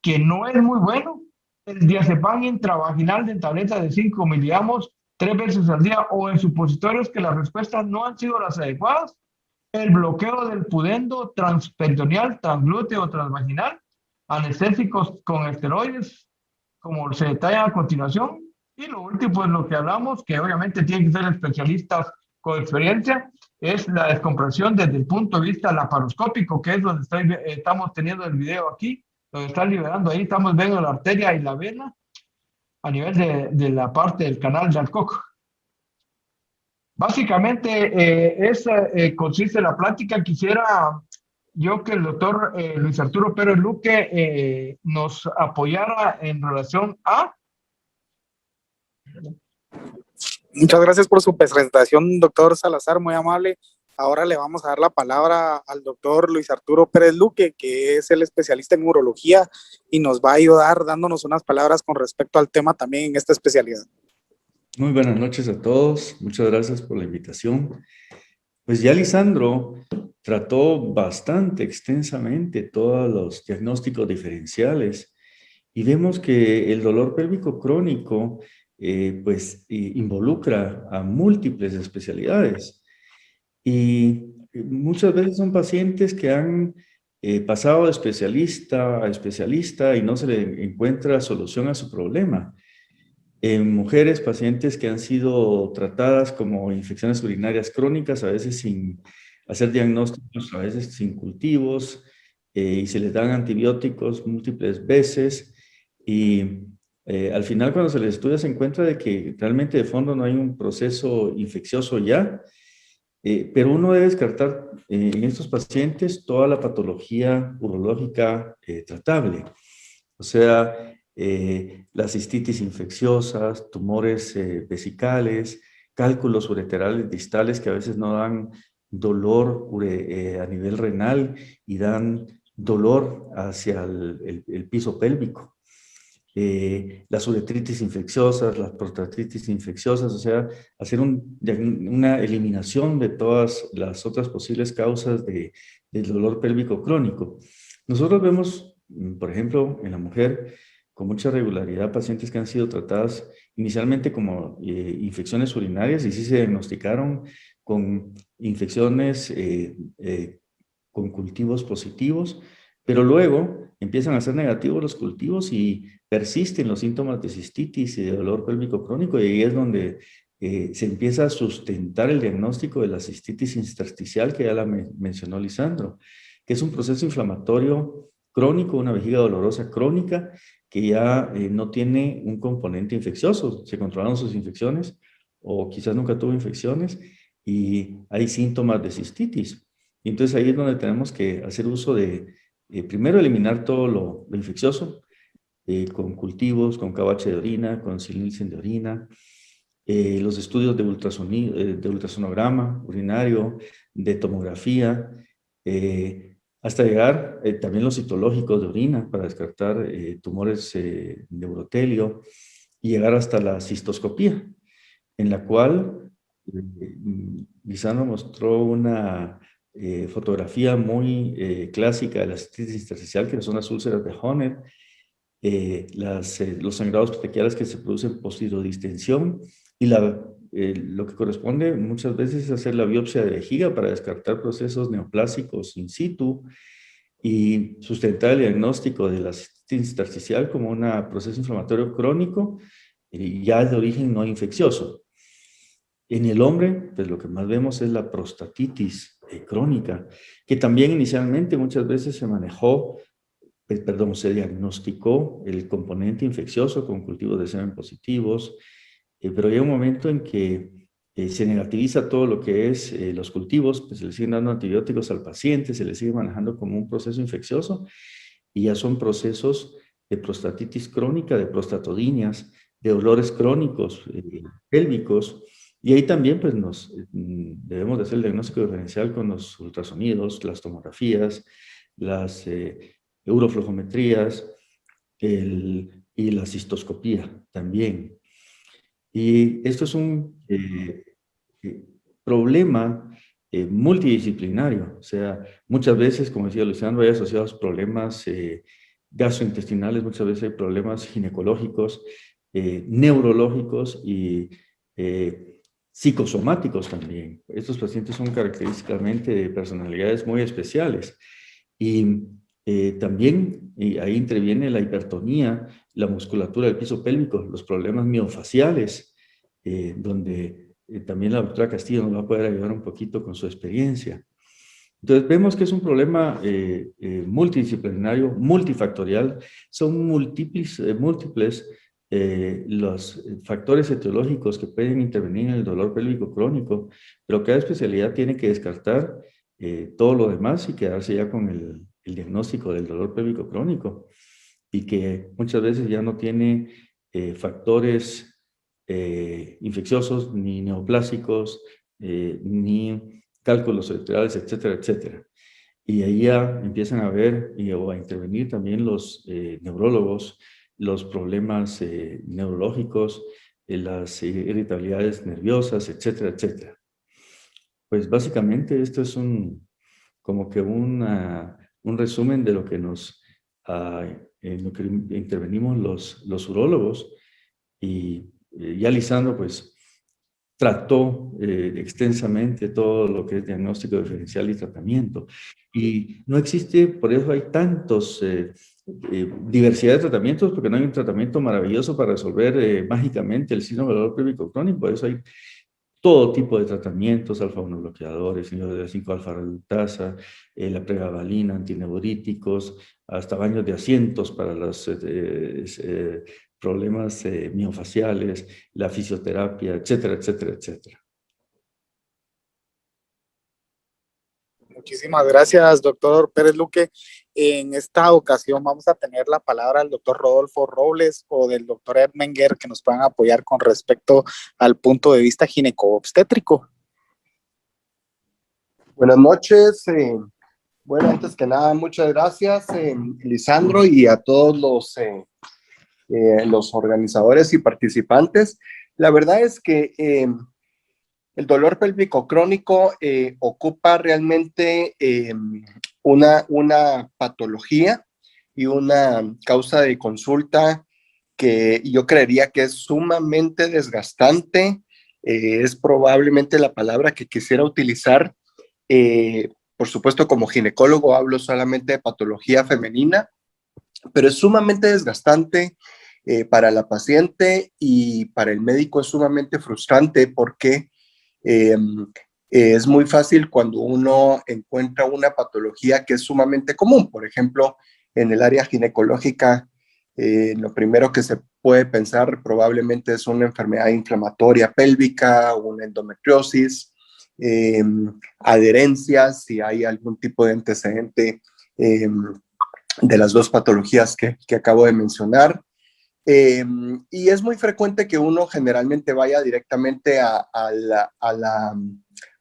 que no es muy bueno, el diazepam intravaginal de tabletas de 5 miligramos 3 veces al día o en supositorios que las respuestas no han sido las adecuadas, el bloqueo del pudendo transperitoneal, transglúteo, transvaginal, anestésicos con esteroides, como se detalla a continuación, y lo último es lo que hablamos, que obviamente tienen que ser especialistas con experiencia, es la descompresión desde el punto de vista laparoscópico, que es donde estamos teniendo el video aquí, donde está liberando ahí, estamos viendo la arteria y la vena, a nivel de la parte del canal de Alcock. Básicamente, esa consiste la plática. Quisiera yo que el doctor Luis Arturo Pérez Luque nos apoyara en relación a... Muchas gracias por su presentación, doctor Salazar, muy amable. Ahora le vamos a dar la palabra al doctor Luis Arturo Pérez Luque, que es el especialista en urología y nos va a ayudar dándonos unas palabras con respecto al tema también en esta especialidad. Muy buenas noches a todos. Muchas gracias por la invitación. Pues ya Lisandro trató bastante extensamente todos los diagnósticos diferenciales y vemos que el dolor pélvico crónico involucra a múltiples especialidades. Y muchas veces son pacientes que han pasado de especialista a especialista y no se le encuentra solución a su problema. En mujeres, pacientes que han sido tratadas como infecciones urinarias crónicas, a veces sin hacer diagnósticos, a veces sin cultivos, y se les dan antibióticos múltiples veces, y al final cuando se les estudia se encuentra de que realmente de fondo no hay un proceso infeccioso ya, pero uno debe descartar en estos pacientes toda la patología urológica tratable. O sea, las cistitis infecciosas, tumores vesicales, cálculos ureterales distales que a veces no dan dolor a nivel renal y dan dolor hacia el piso pélvico. Las uretritis infecciosas, las prostatitis infecciosas, o sea, hacer una eliminación de todas las otras posibles causas del dolor pélvico crónico. Nosotros vemos, por ejemplo, en la mujer, con mucha regularidad, pacientes que han sido tratadas inicialmente como infecciones urinarias y sí se diagnosticaron con infecciones con cultivos positivos, pero luego empiezan a ser negativos los cultivos y persisten los síntomas de cistitis y de dolor pélvico crónico, y ahí es donde se empieza a sustentar el diagnóstico de la cistitis intersticial, que ya la mencionó Lisandro, que es un proceso inflamatorio crónico, una vejiga dolorosa crónica, que ya no tiene un componente infeccioso, se controlaron sus infecciones, o quizás nunca tuvo infecciones, y hay síntomas de cistitis. Y entonces ahí es donde tenemos que hacer uso de, primero, eliminar todo lo infeccioso, con cultivos, con KBH de orina, con Nielsen de orina, los estudios de ultrasonograma urinario, de tomografía, hasta llegar también los citológicos de orina para descartar tumores de urotelio y llegar hasta la cistoscopía, en la cual Lisandro mostró una fotografía muy clásica de la cistitis intersticial, que son las úlceras de Honnet, los sangrados petequiales que se producen post-hidrodistensión, y lo que corresponde muchas veces es hacer la biopsia de vejiga para descartar procesos neoplásicos in situ y sustentar el diagnóstico de la cistitis intersticial como un proceso inflamatorio crónico ya de origen no infeccioso. En el hombre, pues lo que más vemos es la prostatitis crónica, que también inicialmente muchas veces se manejó, se diagnosticó el componente infeccioso con cultivos de semen positivos, pero hay un momento en que se negativiza todo lo que es los cultivos, pues se le siguen dando antibióticos al paciente, se le sigue manejando como un proceso infeccioso, y ya son procesos de prostatitis crónica, de prostatodinias, de dolores crónicos pélvicos, y ahí también pues debemos de hacer el diagnóstico diferencial con los ultrasonidos, las tomografías, las euroflojometrías y la cistoscopía también. Y esto es un problema multidisciplinario, o sea, muchas veces, como decía Luciano, hay asociados problemas gastrointestinales, muchas veces hay problemas ginecológicos, neurológicos y psicosomáticos también. Estos pacientes son característicamente de personalidades muy especiales. Y también ahí interviene la hipertonía, la musculatura del piso pélvico, los problemas miofaciales, donde también la doctora Castillo nos va a poder ayudar un poquito con su experiencia. Entonces vemos que es un problema multidisciplinario, multifactorial, son múltiples los factores etiológicos que pueden intervenir en el dolor pélvico crónico, pero cada especialidad tiene que descartar todo lo demás y quedarse ya con el diagnóstico del dolor pélvico crónico, y que muchas veces ya no tiene factores infecciosos, ni neoplásicos, ni cálculos cerebrales, etcétera, etcétera. Y ahí ya empiezan a ver o a intervenir también los neurólogos, los problemas neurológicos, las irritabilidades nerviosas, etcétera, etcétera. Pues básicamente esto es como que un resumen de lo que en lo que intervenimos los urólogos, y ya Lisandro pues trató extensamente todo lo que es diagnóstico diferencial y tratamiento. Y no existe, por eso hay tantos, diversidad de tratamientos, porque no hay un tratamiento maravilloso para resolver mágicamente el síndrome del dolor pélvico crónico. Por eso hay todo tipo de tratamientos, alfa-1 bloqueadores, 5-alfa-reductasa, la pregabalina, antineuríticos, hasta baños de asientos para los problemas miofaciales, la fisioterapia, etcétera, etcétera, etcétera. Muchísimas gracias, doctor Pérez Luque. En esta ocasión vamos a tener la palabra del doctor Rodolfo Robles o del doctor Edmenger, que nos puedan apoyar con respecto al punto de vista gineco-obstétrico. Buenas noches. Bueno, antes que nada, muchas gracias, Lisandro, y a todos los organizadores y participantes. La verdad es que el dolor pélvico crónico ocupa realmente una patología y una causa de consulta que yo creería que es sumamente desgastante. Es probablemente la palabra que quisiera utilizar. Por supuesto, como ginecólogo hablo solamente de patología femenina, pero es sumamente desgastante para la paciente, y para el médico es sumamente frustrante porque es muy fácil cuando uno encuentra una patología que es sumamente común. Por ejemplo, en el área ginecológica, lo primero que se puede pensar probablemente es una enfermedad inflamatoria pélvica, una endometriosis, adherencias, si hay algún tipo de antecedente de las dos patologías que acabo de mencionar. Y es muy frecuente que uno generalmente vaya directamente a la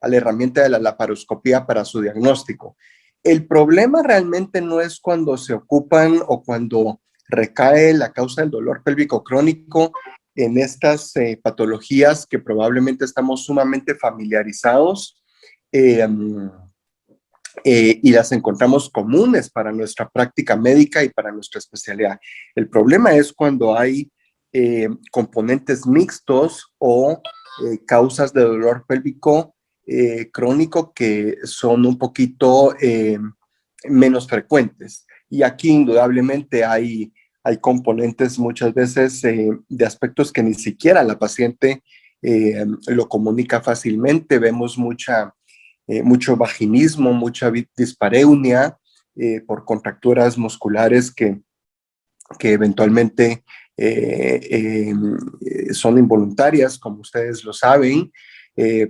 herramienta de la laparoscopía para su diagnóstico. El problema realmente no es cuando se ocupan o cuando recae la causa del dolor pélvico crónico en estas patologías que probablemente estamos sumamente familiarizados y las encontramos comunes para nuestra práctica médica y para nuestra especialidad. El problema es cuando hay componentes mixtos o causas de dolor pélvico crónico que son un poquito menos frecuentes. Y aquí indudablemente hay componentes muchas veces de aspectos que ni siquiera la paciente lo comunica fácilmente. Vemos mucho vaginismo, mucha dispareunia por contracturas musculares que eventualmente son involuntarias, como ustedes lo saben.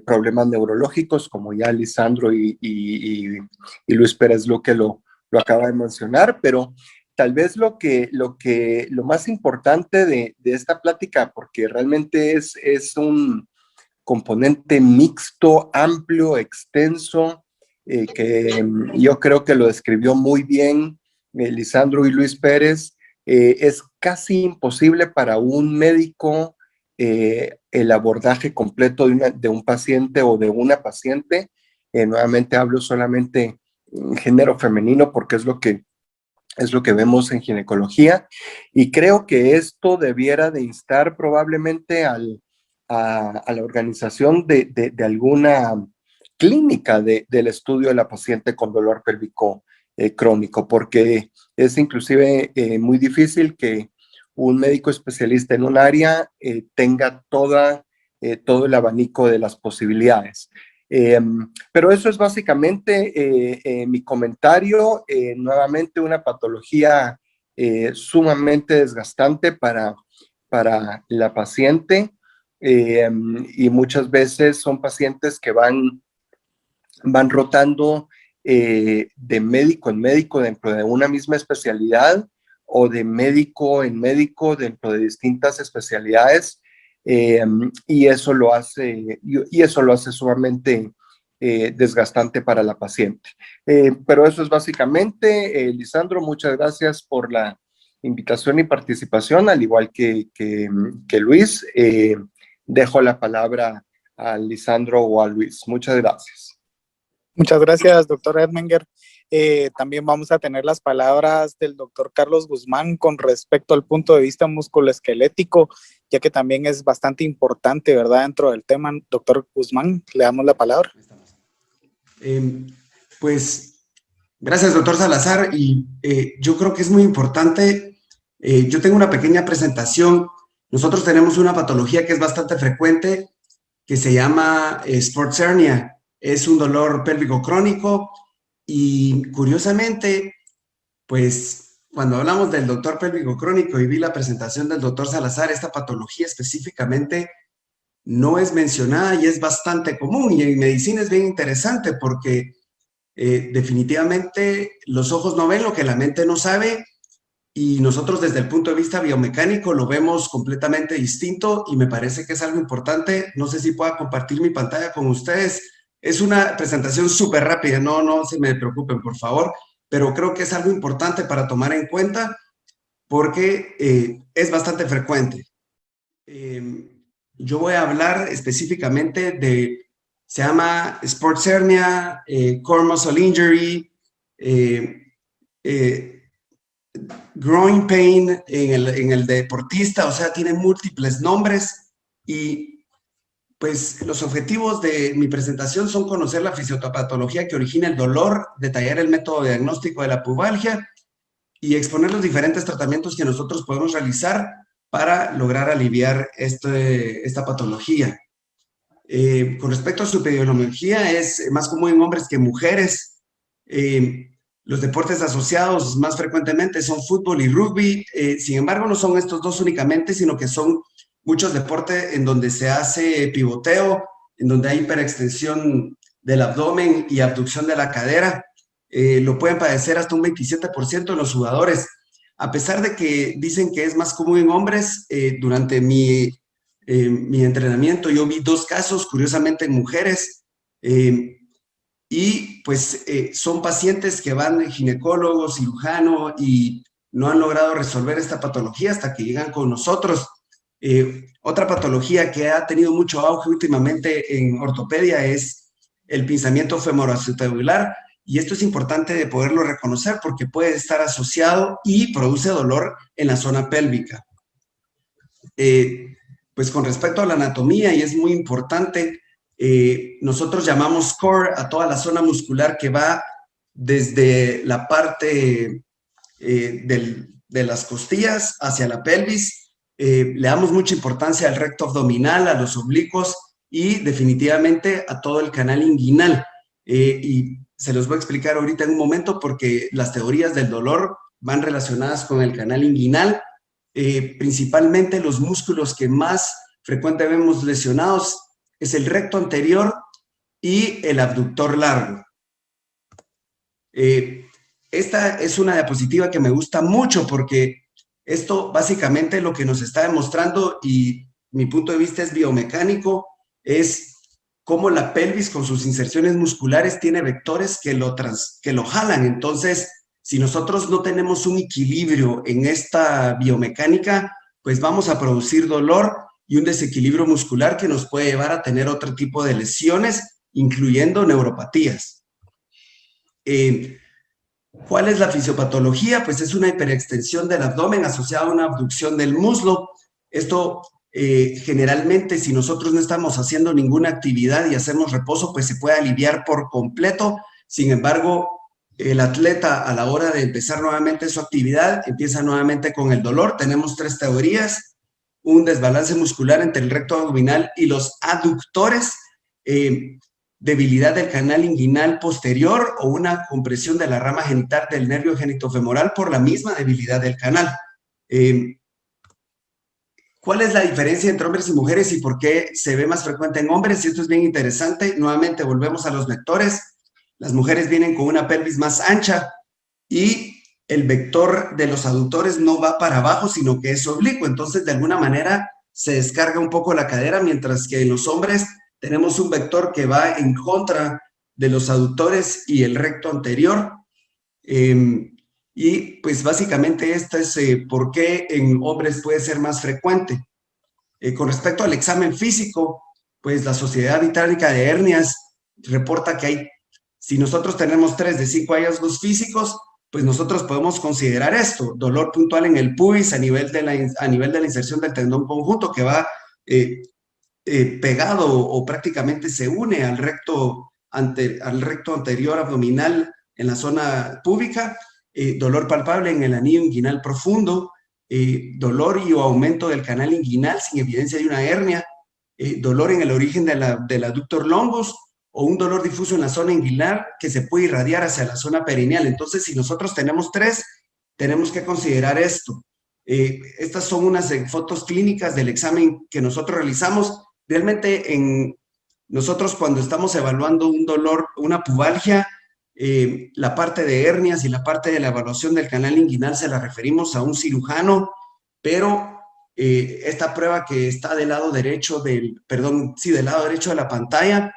Problemas neurológicos, como ya Lisandro y Luis Pérez Luque lo acaba de mencionar, pero tal vez lo más importante de esta plática, porque realmente es un componente mixto, amplio, extenso, que yo creo que lo describió muy bien Lisandro y Luis Pérez. Es casi imposible para un médico el abordaje completo de un paciente o de una paciente. Nuevamente hablo solamente en género femenino porque es lo que vemos en ginecología, y creo que esto debiera de instar probablemente a la organización de alguna clínica del estudio de la paciente con dolor pélvico crónico, porque es inclusive muy difícil que un médico especialista en un área tenga todo el abanico de las posibilidades. Pero eso es básicamente mi comentario. Nuevamente una patología sumamente desgastante para la paciente, y muchas veces son pacientes que van rotando de médico en médico dentro de una misma especialidad, o de médico en médico dentro de distintas especialidades, y eso lo hace sumamente desgastante para la paciente. Pero eso es básicamente. Lisandro, muchas gracias por la invitación y participación, al igual que Luis. Dejo la palabra a Lisandro o a Luis. Muchas gracias. Muchas gracias, doctor Edmenger. También vamos a tener las palabras del doctor Carlos Guzmán con respecto al punto de vista musculoesquelético, ya que también es bastante importante, ¿verdad? Dentro del tema, doctor Guzmán, le damos la palabra. Pues, gracias, doctor Salazar, y yo creo que es muy importante. Yo tengo una pequeña presentación. Nosotros tenemos una patología que es bastante frecuente, que se llama sports hernia. Es un dolor pélvico crónico y, curiosamente, pues, cuando hablamos del dolor pélvico crónico y vi la presentación del doctor Salazar, esta patología específicamente no es mencionada y es bastante común, y en medicina es bien interesante porque definitivamente los ojos no ven lo que la mente no sabe, y nosotros desde el punto de vista biomecánico lo vemos completamente distinto, y me parece que es algo importante. No sé si pueda compartir mi pantalla con ustedes. Es una presentación súper rápida, no se me preocupen, por favor, pero creo que es algo importante para tomar en cuenta porque es bastante frecuente. Yo voy a hablar específicamente se llama sports hernia, core muscle injury, growing pain en el deportista, o sea, tiene múltiples nombres. Y pues los objetivos de mi presentación son conocer la fisiopatología que origina el dolor, detallar el método diagnóstico de la pubalgia y exponer los diferentes tratamientos que nosotros podemos realizar para lograr aliviar esta patología. Con respecto a su epidemiología, es más común en hombres que en mujeres. Los deportes asociados más frecuentemente son fútbol y rugby. Sin embargo, no son estos dos únicamente, sino que son muchos deportes en donde se hace pivoteo, en donde hay hiperextensión del abdomen y abducción de la cadera. Lo pueden padecer hasta un 27% de los jugadores. A pesar de que dicen que es más común en hombres, durante mi entrenamiento yo vi 2 casos, curiosamente en mujeres, y pues son pacientes que van de ginecólogo, cirujano, y no han logrado resolver esta patología hasta que llegan con nosotros. Otra patología que ha tenido mucho auge últimamente en ortopedia es el pinzamiento femoroacetabular, y esto es importante de poderlo reconocer porque puede estar asociado y produce dolor en la zona pélvica. Pues con respecto a la anatomía, y es muy importante, nosotros llamamos core a toda la zona muscular que va desde la parte de las costillas hacia la pelvis. Le damos mucha importancia al recto abdominal, a los oblicuos y definitivamente a todo el canal inguinal. Y se los voy a explicar ahorita en un momento porque las teorías del dolor van relacionadas con el canal inguinal. Principalmente los músculos que más frecuentemente vemos lesionados es el recto anterior y el abductor largo. Esta es una diapositiva que me gusta mucho porque esto básicamente lo que nos está demostrando, y mi punto de vista es biomecánico, es cómo la pelvis con sus inserciones musculares tiene vectores que lo jalan. Entonces, si nosotros no tenemos un equilibrio en esta biomecánica, pues vamos a producir dolor y un desequilibrio muscular que nos puede llevar a tener otro tipo de lesiones, incluyendo neuropatías. ¿Cuál es la fisiopatología? Pues es una hiperextensión del abdomen asociada a una abducción del muslo. Esto generalmente, si nosotros no estamos haciendo ninguna actividad y hacemos reposo, pues se puede aliviar por completo. Sin embargo, el atleta a la hora de empezar nuevamente su actividad empieza nuevamente con el dolor. Tenemos 3 teorías: un desbalance muscular entre el recto abdominal y los aductores, debilidad del canal inguinal posterior o una compresión de la rama genital del nervio genitofemoral por la misma debilidad del canal. ¿Cuál es la diferencia entre hombres y mujeres y por qué se ve más frecuente en hombres? Y esto es bien interesante. Nuevamente volvemos a los vectores. Las mujeres vienen con una pelvis más ancha y el vector de los aductores no va para abajo, sino que es oblicuo. Entonces, de alguna manera, se descarga un poco la cadera, mientras que en los hombres tenemos un vector que va en contra de los aductores y el recto anterior. Y pues básicamente esto es por qué en hombres puede ser más frecuente. Con respecto al examen físico, pues la Sociedad Británica de Hernias reporta que hay Si nosotros tenemos 3 de 5 hallazgos físicos, pues nosotros podemos considerar esto: dolor puntual en el pubis a nivel de la inserción del tendón conjunto, que va pegado o prácticamente se une al recto anterior abdominal en la zona púbica, dolor palpable en el anillo inguinal profundo, dolor y o aumento del canal inguinal sin evidencia de una hernia, dolor en el origen del aductor longus, o un dolor difuso en la zona inguinal que se puede irradiar hacia la zona perineal. Entonces, si nosotros tenemos 3, tenemos que considerar esto. Estas son unas fotos clínicas del examen que nosotros realizamos. Realmente nosotros cuando estamos evaluando un dolor, una pubalgia, la parte de hernias y la parte de la evaluación del canal inguinal se la referimos a un cirujano, pero esta prueba que está del lado derecho del lado derecho de la pantalla,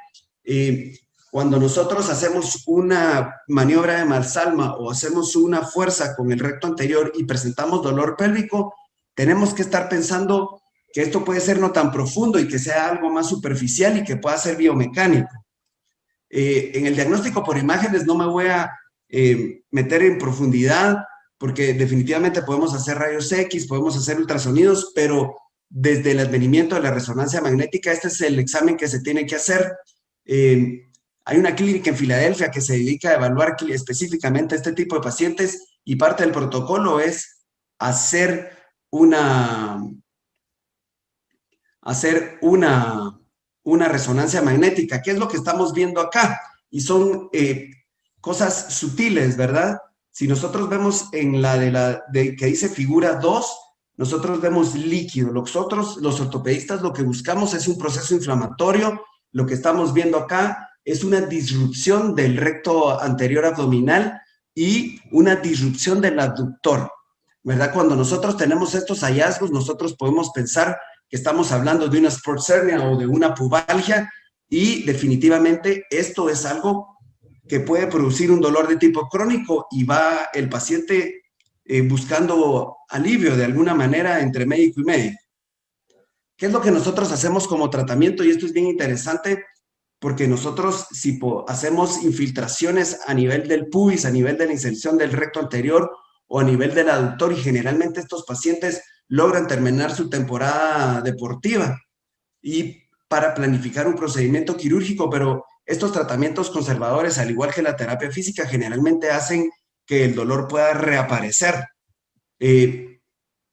cuando nosotros hacemos una maniobra de Valsalva o hacemos una fuerza con el recto anterior y presentamos dolor pélvico, tenemos que estar pensando que esto puede ser no tan profundo y que sea algo más superficial y que pueda ser biomecánico. En el diagnóstico por imágenes no me voy a meter en profundidad, porque definitivamente podemos hacer rayos X, podemos hacer ultrasonidos, pero desde el advenimiento de la resonancia magnética, este es el examen que se tiene que hacer. Hay una clínica en Filadelfia que se dedica a evaluar específicamente este tipo de pacientes, y parte del protocolo es hacer una resonancia magnética, que es lo que estamos viendo acá, y son cosas sutiles, ¿verdad? Si nosotros vemos en la que dice figura 2, nosotros vemos líquido. Nosotros, los ortopedistas, lo que buscamos es un proceso inflamatorio. Lo que estamos viendo acá es una disrupción del recto anterior abdominal y una disrupción del abductor, ¿verdad? Cuando nosotros tenemos estos hallazgos, nosotros podemos pensar que estamos hablando de una sports hernia o de una pubalgia, y definitivamente esto es algo que puede producir un dolor de tipo crónico, y va el paciente buscando alivio de alguna manera entre médico y médico. ¿Qué es lo que nosotros hacemos como tratamiento? Y esto es bien interesante, porque nosotros, si hacemos infiltraciones a nivel del pubis, a nivel de la inserción del recto anterior o a nivel del aductor, y generalmente estos pacientes logran terminar su temporada deportiva y para planificar un procedimiento quirúrgico, pero estos tratamientos conservadores, al igual que la terapia física, generalmente hacen que el dolor pueda reaparecer.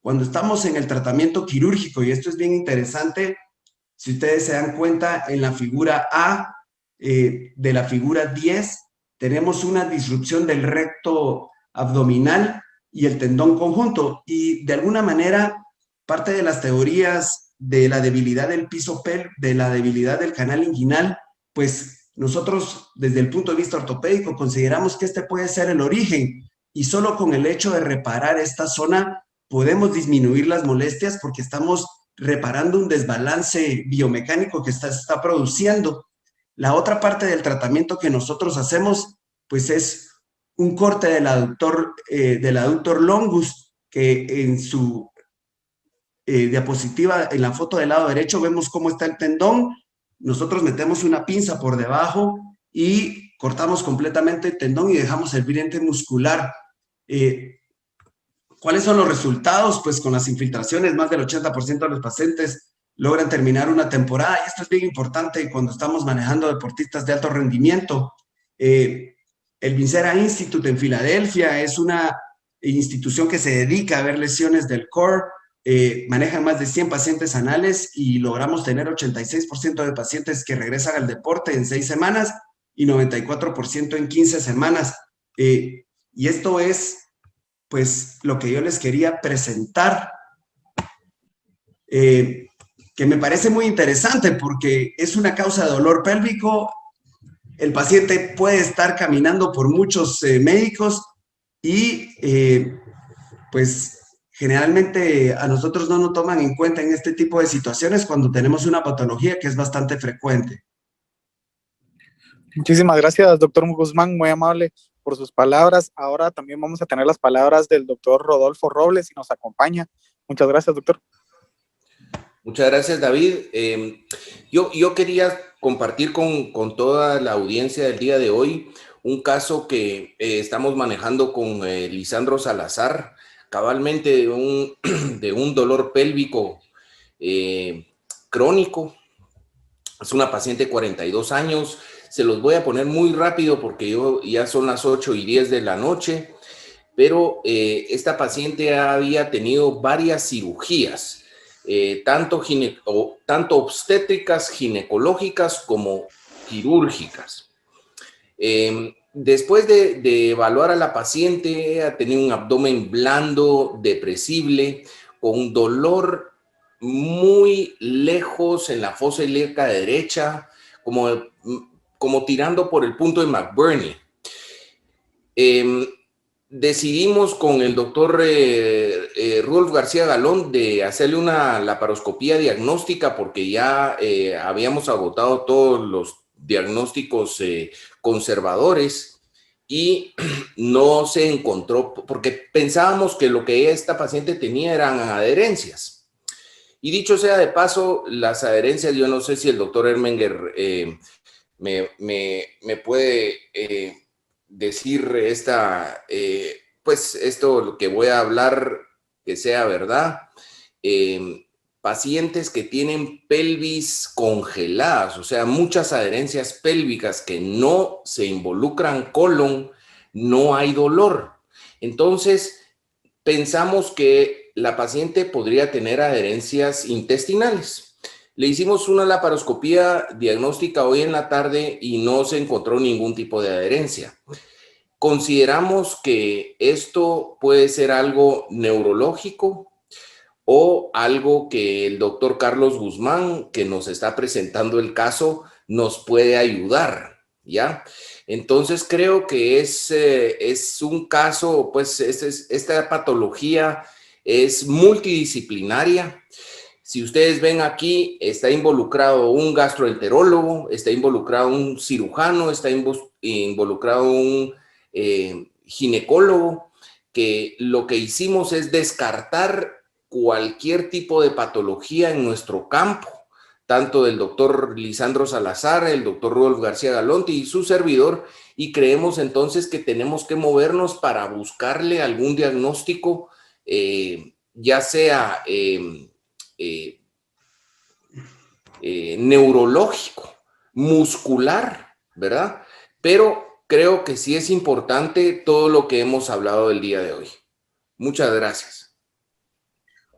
Cuando estamos en el tratamiento quirúrgico, y esto es bien interesante, si ustedes se dan cuenta, en la figura A de la figura 10, tenemos una disrupción del recto abdominal y el tendón conjunto, y de alguna manera parte de las teorías de la debilidad del piso de la debilidad del canal inguinal, pues nosotros desde el punto de vista ortopédico consideramos que este puede ser el origen, y solo con el hecho de reparar esta zona podemos disminuir las molestias, porque estamos reparando un desbalance biomecánico que está produciendo. La otra parte del tratamiento que nosotros hacemos, pues es un corte del aductor longus, que en su diapositiva, en la foto del lado derecho, vemos cómo está el tendón. Nosotros metemos una pinza por debajo y cortamos completamente el tendón y dejamos el vientre muscular. ¿Cuáles son los resultados? Pues con las infiltraciones, más del 80% de los pacientes logran terminar una temporada, y esto es bien importante cuando estamos manejando deportistas de alto rendimiento. El Vincera Institute en Filadelfia es una institución que se dedica a ver lesiones del core. Manejan más de 100 pacientes anales y logramos tener 86% de pacientes que regresan al deporte en 6 semanas y 94% en 15 semanas. Y esto es, pues, lo que yo les quería presentar, que me parece muy interesante porque es una causa de dolor pélvico. El paciente puede estar caminando por muchos médicos y pues generalmente a nosotros no nos toman en cuenta en este tipo de situaciones cuando tenemos una patología que es bastante frecuente. Muchísimas gracias, doctor Guzmán, muy amable por sus palabras. Ahora también vamos a tener las palabras del doctor Rodolfo Robles, si nos acompaña. Muchas gracias, doctor. Muchas gracias, David. Yo quería compartir con toda la audiencia del día de hoy un caso que estamos manejando con Lisandro Salazar, cabalmente de un dolor pélvico crónico. Es una paciente de 42 años. Se los voy a poner muy rápido porque ya son las 8:10 de la noche, pero esta paciente había tenido varias cirugías, tanto obstétricas, ginecológicas como quirúrgicas. Después de evaluar a la paciente, ha tenido un abdomen blando, depresible, con dolor muy lejos en la fosa ilíaca derecha, como tirando por el punto de McBurney. Decidimos con el doctor Rudolf García Galón de hacerle una laparoscopía diagnóstica porque ya habíamos agotado todos los diagnósticos conservadores y no se encontró, porque pensábamos que lo que esta paciente tenía eran adherencias. Y dicho sea de paso, las adherencias, yo no sé si el doctor Ermenger me puede decir pues esto lo que voy a hablar que sea verdad. Pacientes que tienen pelvis congeladas, o sea, muchas adherencias pélvicas que no se involucran colon, no hay dolor. Entonces, pensamos que la paciente podría tener adherencias intestinales. Le hicimos una laparoscopía diagnóstica hoy en la tarde y no se encontró ningún tipo de adherencia. Consideramos que esto puede ser algo neurológico o algo que el doctor Carlos Guzmán, que nos está presentando el caso, nos puede ayudar, ¿ya? Entonces creo que es un caso, pues esta patología es multidisciplinaria. Si ustedes ven aquí, está involucrado un gastroenterólogo, está involucrado un cirujano, está involucrado un ginecólogo, que lo que hicimos es descartar cualquier tipo de patología en nuestro campo, tanto del doctor Lisandro Salazar, el doctor Rudolf García Galón y su servidor, y creemos entonces que tenemos que movernos para buscarle algún diagnóstico, ya sea neurológico, muscular, ¿verdad? Pero creo que sí es importante todo lo que hemos hablado el día de hoy. Muchas gracias.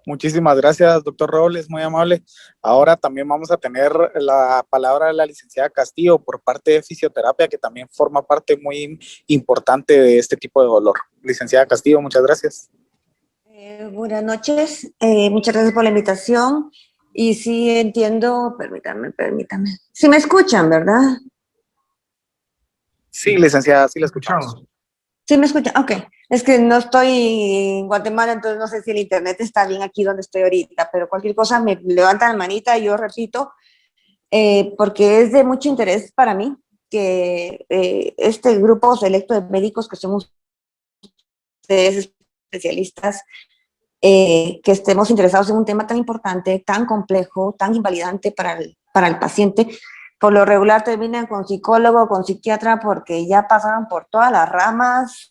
Muchísimas gracias, doctor Robles, muy amable. Ahora también vamos a tener la palabra de la licenciada Castillo por parte de fisioterapia, que también forma parte muy importante de este tipo de dolor. Licenciada Castillo, muchas gracias. Buenas noches, muchas gracias por la invitación. Y sí entiendo, permítame. Sí me escuchan, ¿verdad? Sí, licenciada, sí la escuchamos. Sí me escuchan, ok. Es que no estoy en Guatemala, entonces no sé si el internet está bien aquí donde estoy ahorita, pero cualquier cosa me levantan la manita y yo repito, porque es de mucho interés para mí que este grupo selecto de médicos que somos ustedes especialistas, que estemos interesados en un tema tan importante, tan complejo, tan invalidante para el paciente. Por lo regular terminan con psicólogo, con psiquiatra, porque ya pasaron por todas las ramas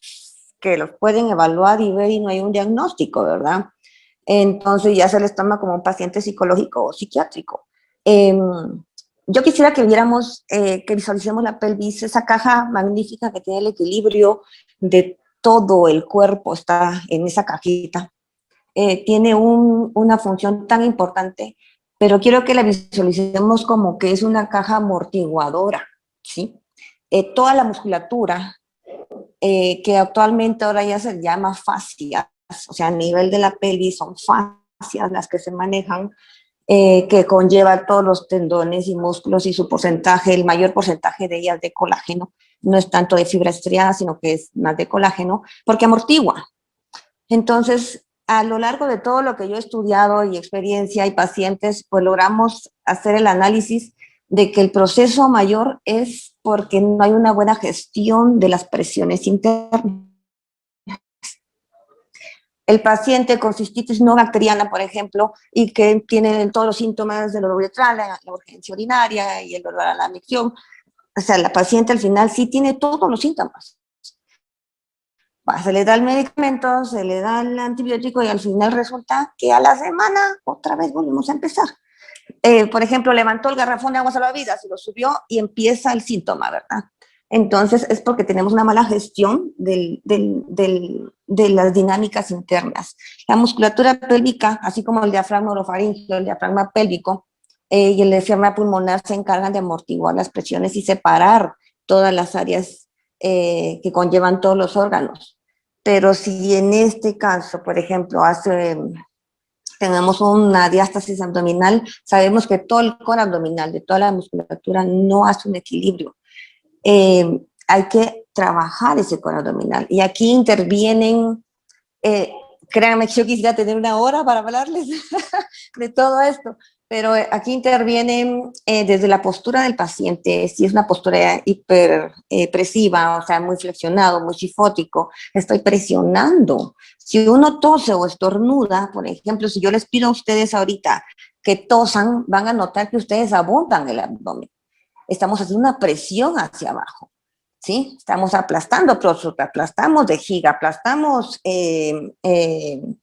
que los pueden evaluar y ver y no hay un diagnóstico, ¿verdad? Entonces ya se les toma como un paciente psicológico o psiquiátrico. Yo quisiera que viéramos, que visualicemos la pelvis, esa caja magnífica que tiene el equilibrio de todo el cuerpo, está en esa cajita. Tiene una función tan importante, pero quiero que la visualicemos como que es una caja amortiguadora, ¿sí? Toda la musculatura, que actualmente ahora ya se llama fascias, o sea, a nivel de la pelvis son fascias las que se manejan, que conlleva todos los tendones y músculos y su porcentaje, el mayor porcentaje de ellas de colágeno, no es tanto de fibra estriada, sino que es más de colágeno, porque amortigua. Entonces, a lo largo de todo lo que yo he estudiado y experiencia y pacientes, pues logramos hacer el análisis de que el proceso mayor es porque no hay una buena gestión de las presiones internas. el paciente con cistitis no bacteriana, por ejemplo, y que tiene todos los síntomas del dolor uretral, la urgencia urinaria y el dolor a la micción, o sea, la paciente al final sí tiene todos los síntomas. Se le da el medicamento, se le da el antibiótico y al final resulta que a la semana otra vez volvemos a empezar. Por ejemplo, levantó el garrafón de agua salvavidas, se lo subió y empieza el síntoma, ¿verdad? Entonces es porque tenemos una mala gestión de las dinámicas internas. La musculatura pélvica, así como el diafragma orofaríngeo, el diafragma pélvico y el diafragma pulmonar se encargan de amortiguar las presiones y separar todas las áreas que conllevan todos los órganos. Pero si en este caso, por ejemplo, tenemos una diástasis abdominal, sabemos que todo el core abdominal, de toda la musculatura, no hace un equilibrio. Hay que trabajar ese core abdominal. Y aquí intervienen, créanme que yo quisiera tener una hora para hablarles de todo esto, pero aquí intervienen desde la postura del paciente, si es una postura hiperpresiva, o sea, muy flexionado, muy sifótico, estoy presionando. Si uno tose o estornuda, por ejemplo, si yo les pido a ustedes ahorita que tosan, van a notar que ustedes abundan el abdomen. Estamos haciendo una presión hacia abajo, ¿sí? Estamos aplastando próstata, aplastamos vejiga, aplastamos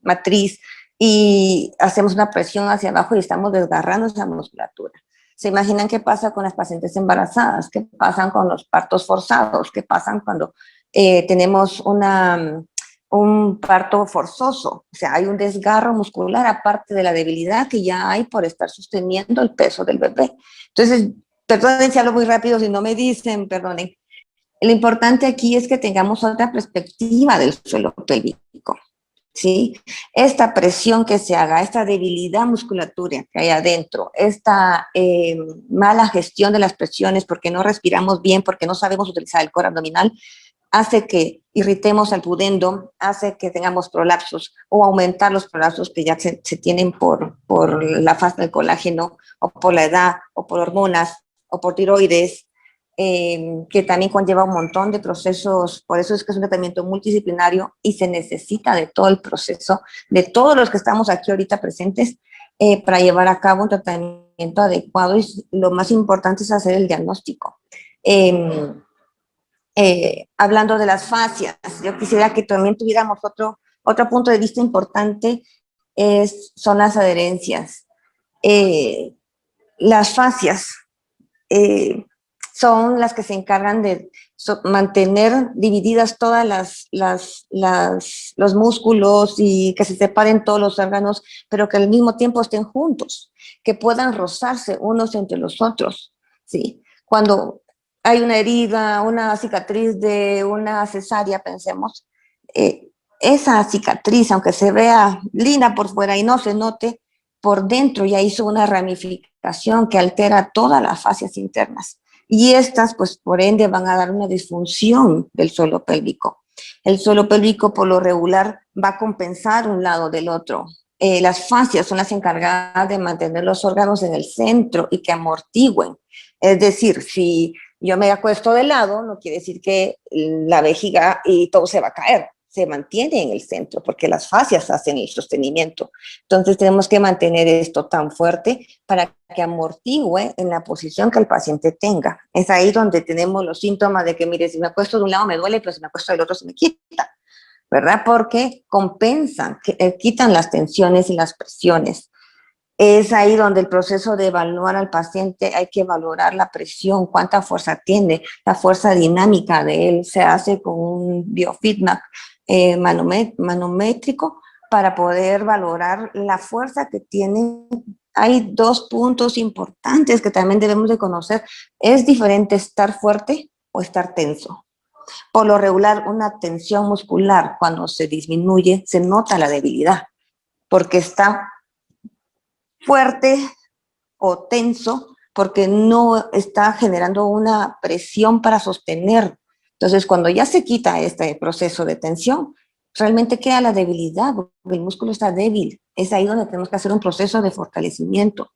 matriz y hacemos una presión hacia abajo y estamos desgarrando esa musculatura. ¿Se imaginan qué pasa con las pacientes embarazadas? ¿Qué pasa con los partos forzados? ¿Qué pasa cuando tenemos un parto forzoso? O sea, hay un desgarro muscular aparte de la debilidad que ya hay por estar sosteniendo el peso del bebé. Entonces, perdonen si hablo muy rápido, si no me dicen, perdonen. Lo importante aquí es que tengamos otra perspectiva del suelo pélvico, ¿sí? Esta presión que se haga, esta debilidad musculatura que hay adentro, esta mala gestión de las presiones porque no respiramos bien, porque no sabemos utilizar el core abdominal, hace que irritemos al pudendo, hace que tengamos prolapsos o aumentar los prolapsos que ya se tienen por la falta del colágeno o por la edad o por hormonas o por tiroides, que también conlleva un montón de procesos. Por eso es que es un tratamiento multidisciplinario y se necesita de todo el proceso, de todos los que estamos aquí ahorita presentes, para llevar a cabo un tratamiento adecuado, y lo más importante es hacer el diagnóstico. Hablando de las fascias, yo quisiera que también tuviéramos otro punto de vista importante, son las adherencias. Las fascias son las que se encargan de mantener divididas todas los músculos y que se separen todos los órganos, pero que al mismo tiempo estén juntos, que puedan rozarse unos entre los otros, ¿sí? Cuando hay una herida, una cicatriz de una cesárea, pensemos, esa cicatriz, aunque se vea linda por fuera y no se note, por dentro ya hizo una ramificación que altera todas las fascias internas. Y estas, pues, por ende, van a dar una disfunción del suelo pélvico. El suelo pélvico, por lo regular, va a compensar un lado del otro. Las fascias son las encargadas de mantener los órganos en el centro y que amortigüen. Es decir, si yo me acuesto de lado, no quiere decir que la vejiga y todo se va a caer. Se mantiene en el centro porque las fascias hacen el sostenimiento. Entonces tenemos que mantener esto tan fuerte para que amortigüe en la posición que el paciente tenga. Es ahí donde tenemos los síntomas de que, mire, si me acuesto de un lado me duele, pero si me acuesto del otro se me quita, ¿verdad? Porque compensan, quitan las tensiones y las presiones. Es ahí donde el proceso de evaluar al paciente hay que valorar la presión, cuánta fuerza tiene, la fuerza dinámica de él. Se hace con un biofeedback manométrico para poder valorar la fuerza que tiene. Hay dos puntos importantes que también debemos de conocer. Es diferente estar fuerte o estar tenso. Por lo regular, una tensión muscular, cuando se disminuye, se nota la debilidad, porque está fuerte o tenso, porque no está generando una presión para sostener. Entonces, cuando ya se quita este proceso de tensión, realmente queda la debilidad, porque el músculo está débil. Es ahí donde tenemos que hacer un proceso de fortalecimiento.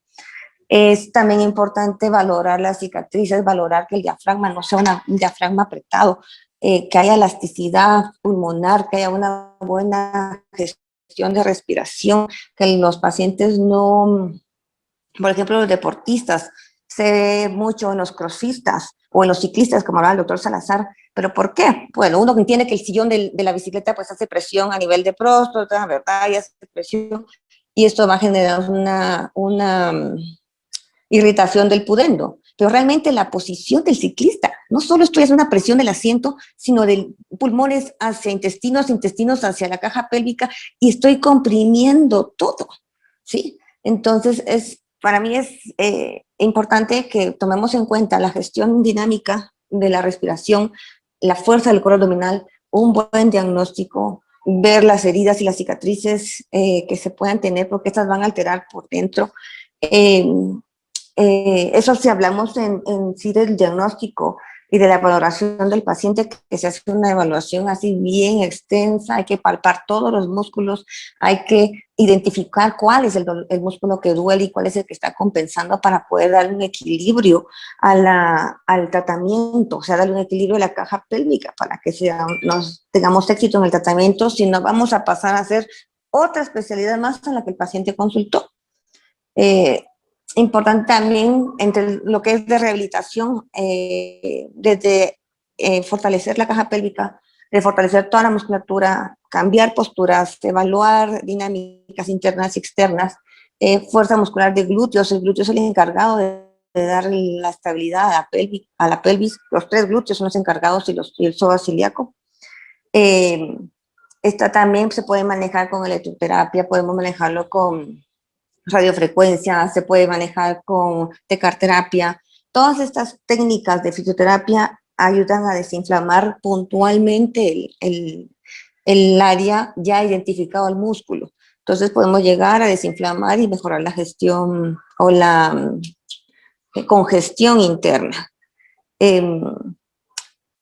Es también importante valorar las cicatrices, valorar que el diafragma no sea un diafragma apretado, que haya elasticidad pulmonar, que haya una buena gestión cuestión de respiración, que los pacientes no, por ejemplo, los deportistas, se ve mucho en los crossfistas o en los ciclistas, como hablaba el doctor Salazar. ¿Pero por qué? Bueno, uno que entiende que el sillón de la bicicleta pues hace presión a nivel de próstata, ¿verdad? Y hace presión, y esto va a generar una irritación del pudendo. Pero realmente la posición del ciclista, no solo estoy haciendo una presión del asiento, sino de pulmones hacia intestinos, intestinos hacia la caja pélvica, y estoy comprimiendo todo, ¿sí? Entonces, para mí es importante que tomemos en cuenta la gestión dinámica de la respiración, la fuerza del core abdominal, un buen diagnóstico, ver las heridas y las cicatrices que se puedan tener, porque estas van a alterar por dentro. Eso si hablamos en sí del diagnóstico y de la valoración del paciente, que se hace una evaluación así bien extensa, hay que palpar todos los músculos, hay que identificar cuál es el músculo que duele y cuál es el que está compensando para poder darle un equilibrio al tratamiento, o sea, darle un equilibrio a la caja pélvica para que tengamos éxito en el tratamiento, si no vamos a pasar a hacer otra especialidad más en la que el paciente consultó. Importante también entre lo que es de rehabilitación, desde fortalecer la caja pélvica, de fortalecer toda la musculatura, cambiar posturas, evaluar dinámicas internas y externas, fuerza muscular de glúteos. El glúteo es el encargado de dar la estabilidad a la pelvis. Los 3 glúteos son los encargados y el psoas ilíaco. Esta también se puede manejar con electroterapia, podemos manejarlo con radiofrecuencia, se puede manejar con tecarterapia. Todas estas técnicas de fisioterapia ayudan a desinflamar puntualmente el área ya identificado al músculo. Entonces podemos llegar a desinflamar y mejorar la gestión o la congestión interna.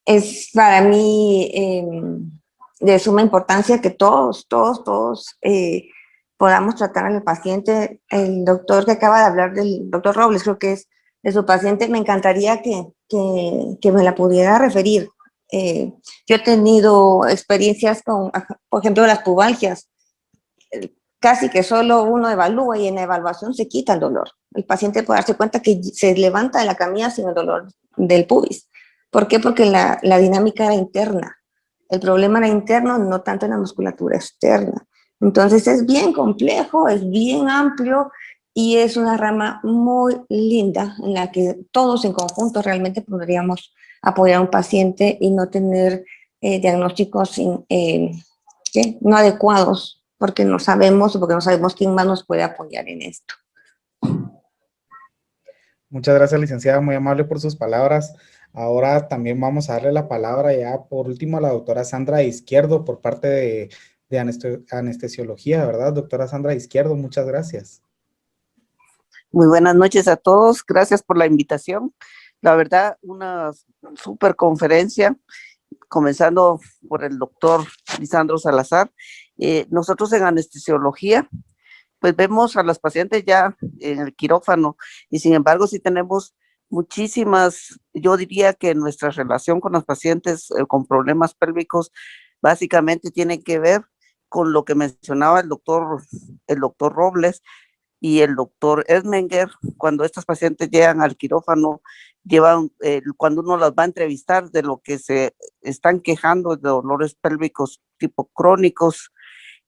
Es para mí de suma importancia que todos podamos tratar al paciente. El doctor que acaba de hablar, del doctor Robles, creo que es de su paciente, me encantaría que me la pudiera referir. Yo he tenido experiencias con, por ejemplo, las pubalgias. Casi que solo uno evalúa y en la evaluación se quita el dolor. El paciente puede darse cuenta que se levanta de la camilla sin el dolor del pubis. ¿Por qué? Porque la dinámica era interna. El problema era interno, no tanto en la musculatura externa. Entonces es bien complejo, es bien amplio y es una rama muy linda en la que todos en conjunto realmente podríamos apoyar a un paciente y no tener diagnósticos no adecuados, porque no sabemos quién más nos puede apoyar en esto. Muchas gracias, licenciada, muy amable por sus palabras. Ahora también vamos a darle la palabra ya por último a la doctora Sandra Izquierdo por parte de anestesiología, ¿verdad? Doctora Sandra Izquierdo, muchas gracias. Muy buenas noches a todos, gracias por la invitación. La verdad, una súper conferencia, comenzando por el doctor Lisandro Salazar. Nosotros en anestesiología, pues vemos a los pacientes ya en el quirófano y sin embargo sí tenemos muchísimas, yo diría que nuestra relación con los pacientes con problemas pélvicos básicamente tiene que ver con lo que mencionaba el doctor Robles y el doctor Edmenger. Cuando estos pacientes llegan al quirófano, cuando uno las va a entrevistar de lo que se están quejando de dolores pélvicos tipo crónicos,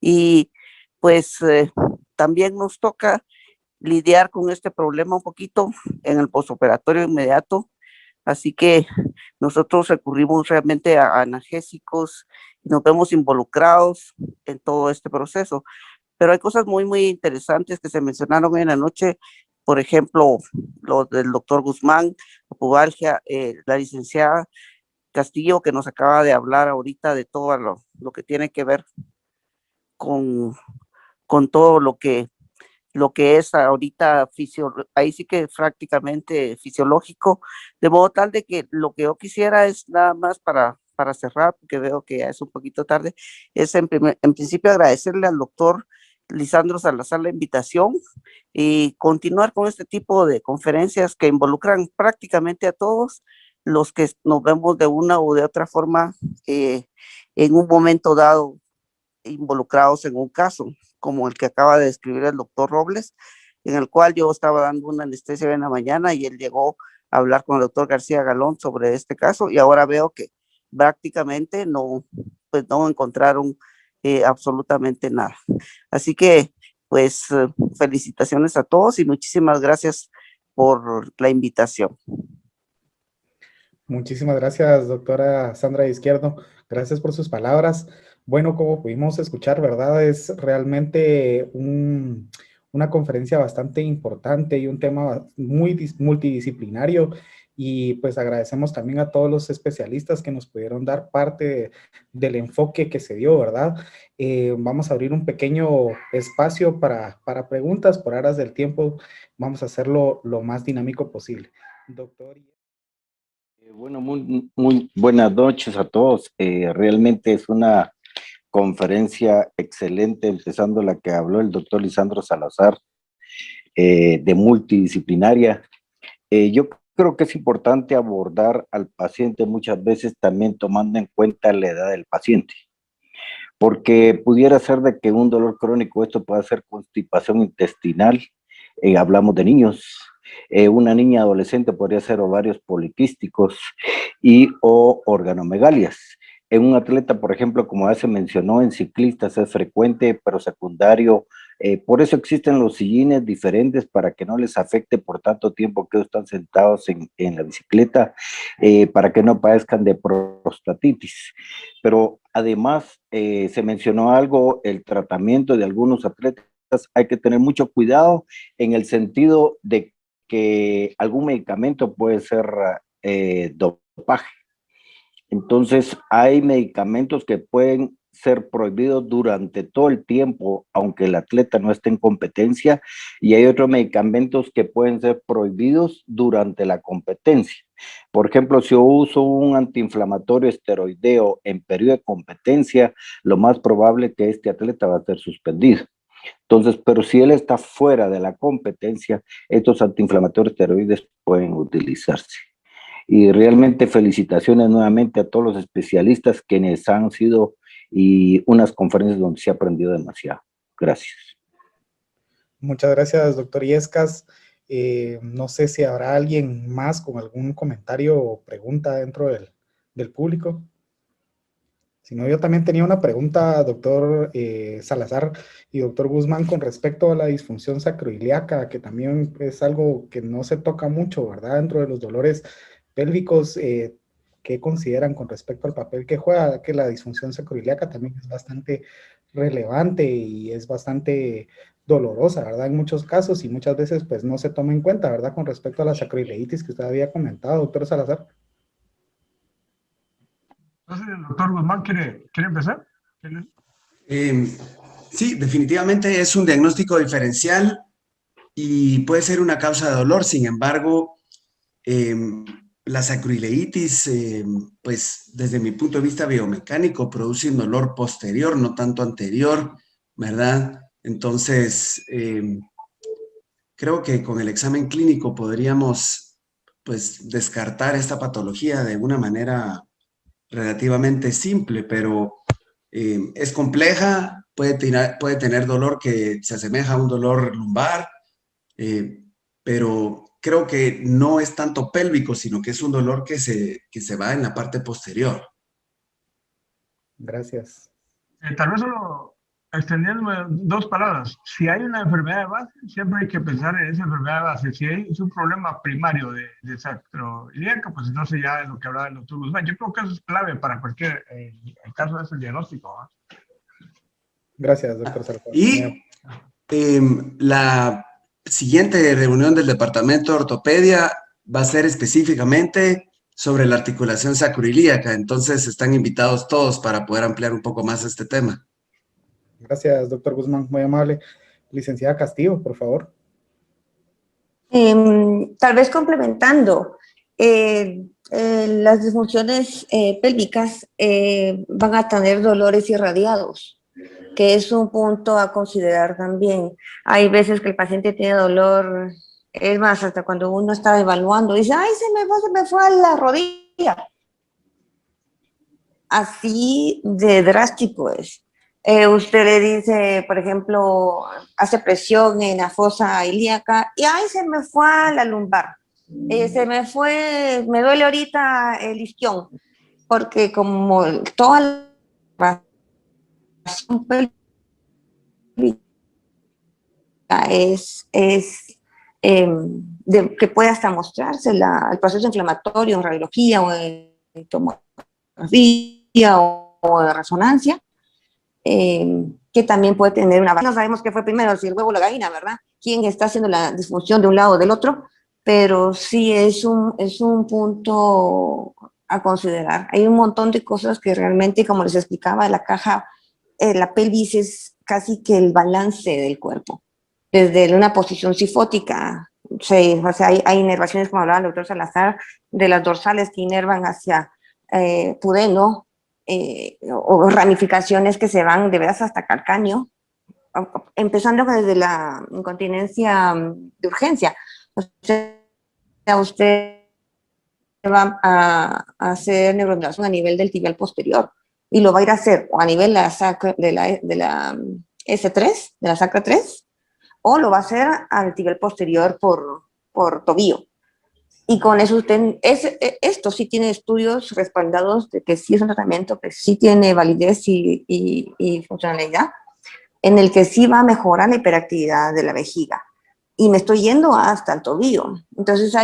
y pues también nos toca lidiar con este problema un poquito en el postoperatorio inmediato. Así que nosotros recurrimos realmente a analgésicos y nos vemos involucrados en todo este proceso. Pero hay cosas muy, muy interesantes que se mencionaron hoy en la noche. Por ejemplo, lo del doctor Guzmán, la pubalgia, la licenciada Castillo, que nos acaba de hablar ahorita de todo lo que tiene que ver con todo lo que es ahorita ahí sí que prácticamente fisiológico, de modo tal de que lo que yo quisiera es nada más para cerrar, porque veo que ya es un poquito tarde, es en principio agradecerle al doctor Lisandro Salazar la invitación y continuar con este tipo de conferencias que involucran prácticamente a todos los que nos vemos de una u de otra forma en un momento dado involucrados en un caso, como el que acaba de describir el doctor Robles, en el cual yo estaba dando una anestesia en la mañana y él llegó a hablar con el doctor García Galón sobre este caso, y ahora veo que prácticamente no encontraron absolutamente nada. Así que, pues, felicitaciones a todos y muchísimas gracias por la invitación. Muchísimas gracias, doctora Sandra Izquierdo. Gracias por sus palabras. Bueno, como pudimos escuchar, ¿verdad? Es realmente una conferencia bastante importante y un tema muy multidisciplinario. Y pues agradecemos también a todos los especialistas que nos pudieron dar parte del enfoque que se dio, ¿verdad? Vamos a abrir un pequeño espacio para preguntas por aras del tiempo. Vamos a hacerlo lo más dinámico posible. Doctor. Bueno, muy buenas noches a todos. Realmente es una conferencia excelente, empezando la que habló el doctor Lisandro Salazar, de multidisciplinaria. Yo creo que es importante abordar al paciente muchas veces también tomando en cuenta la edad del paciente, porque pudiera ser de que un dolor crónico, esto pueda ser constipación intestinal, hablamos de niños. Una niña adolescente podría ser ovarios poliquísticos o organomegalias. En un atleta, por ejemplo, como ya se mencionó, en ciclistas es frecuente, pero secundario. Por eso existen los sillines diferentes para que no les afecte por tanto tiempo que ellos están sentados en la bicicleta, para que no padezcan de prostatitis. Pero además se mencionó algo, el tratamiento de algunos atletas, hay que tener mucho cuidado en el sentido de que algún medicamento puede ser dopaje. Entonces, hay medicamentos que pueden ser prohibidos durante todo el tiempo, aunque el atleta no esté en competencia, y hay otros medicamentos que pueden ser prohibidos durante la competencia. Por ejemplo, si yo uso un antiinflamatorio esteroideo en periodo de competencia, lo más probable es que este atleta va a ser suspendido. Entonces, pero si él está fuera de la competencia, estos antiinflamatorios esteroides pueden utilizarse. Y realmente felicitaciones nuevamente a todos los especialistas quienes han sido y unas conferencias donde se ha aprendido demasiado. Gracias. Muchas gracias, doctor Illescas. No sé si habrá alguien más con algún comentario o pregunta dentro del público. Si no, yo también tenía una pregunta, doctor Salazar y doctor Guzmán, con respecto a la disfunción sacroiliaca, que también es algo que no se toca mucho, ¿verdad? Dentro de los dolores pélvicos, ¿qué consideran con respecto al papel que juega? Que la disfunción sacroiliaca también es bastante relevante y es bastante dolorosa, ¿verdad? En muchos casos y muchas veces pues no se toma en cuenta, ¿verdad? Con respecto a la sacroileitis que usted había comentado, doctor Salazar. Entonces, el doctor Guzmán quiere empezar. Sí, definitivamente es un diagnóstico diferencial y puede ser una causa de dolor. Sin embargo, la sacroileitis, pues desde mi punto de vista biomecánico, produce un dolor posterior, no tanto anterior, ¿verdad? Entonces, creo que con el examen clínico podríamos, pues, descartar esta patología de una manera relativamente simple, pero es compleja, puede tener dolor que se asemeja a un dolor lumbar, pero creo que no es tanto pélvico, sino que es un dolor que se va en la parte posterior. Gracias. Tal vez solo extendiéndome dos palabras. Si hay una enfermedad de base, siempre hay que pensar en esa enfermedad de base. Si es un problema primario de sacroiliaca, pues entonces ya es lo que hablaba el doctor Guzmán. Yo creo que eso es clave para cualquier el caso de ese diagnóstico, ¿eh? Gracias, doctor Salazar. Y la siguiente reunión del Departamento de Ortopedia va a ser específicamente sobre la articulación sacroiliaca. Entonces están invitados todos para poder ampliar un poco más este tema. Gracias, doctor Guzmán, muy amable. Licenciada Castillo, por favor. Tal vez complementando, las disfunciones pélvicas van a tener dolores irradiados, que es un punto a considerar también. Hay veces que el paciente tiene dolor, es más, hasta cuando uno está evaluando, dice, ay, se me fue a la rodilla. Así de drástico es. Usted le dice, por ejemplo, hace presión en la fosa ilíaca y ¡ay, se me fue a la lumbar! Se me fue, me duele ahorita el isquión, porque como toda la razón pélvica que puede hasta mostrarse el proceso inflamatorio en radiología o en tomografía o de resonancia, que también puede tener una... No sabemos qué fue primero, si el huevo o la gallina, ¿verdad? ¿Quién está haciendo la disfunción de un lado o del otro? Pero sí es un punto a considerar. Hay un montón de cosas que realmente, como les explicaba, la caja, la pelvis es casi que el balance del cuerpo. Desde una posición sifótica, o sea, hay inervaciones, como hablaba el doctor Salazar, de las dorsales que inervan hacia pudendo, o ramificaciones que se van de veras hasta calcáneo, empezando desde la incontinencia de urgencia. O sea, usted va a hacer neuromodulación a nivel del tibial posterior y lo va a ir a hacer o a nivel de la S3, de la sacra 3, o lo va a hacer al tibial posterior por tobillo. Y con eso usted, esto sí tiene estudios respaldados de que sí es un tratamiento que sí tiene validez y funcionalidad, en el que sí va a mejorar la hiperactividad de la vejiga. Y me estoy yendo hasta el tobillo. Entonces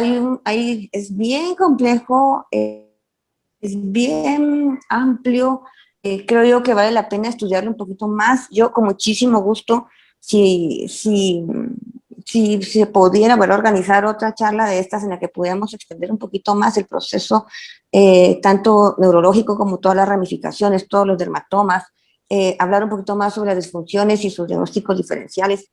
es bien complejo, es bien amplio. Creo yo que vale la pena estudiarlo un poquito más. Yo con muchísimo gusto, si se pudiera organizar otra charla de estas en la que pudiéramos extender un poquito más el proceso, tanto neurológico como todas las ramificaciones, todos los dermatomas, hablar un poquito más sobre las disfunciones y sus diagnósticos diferenciales,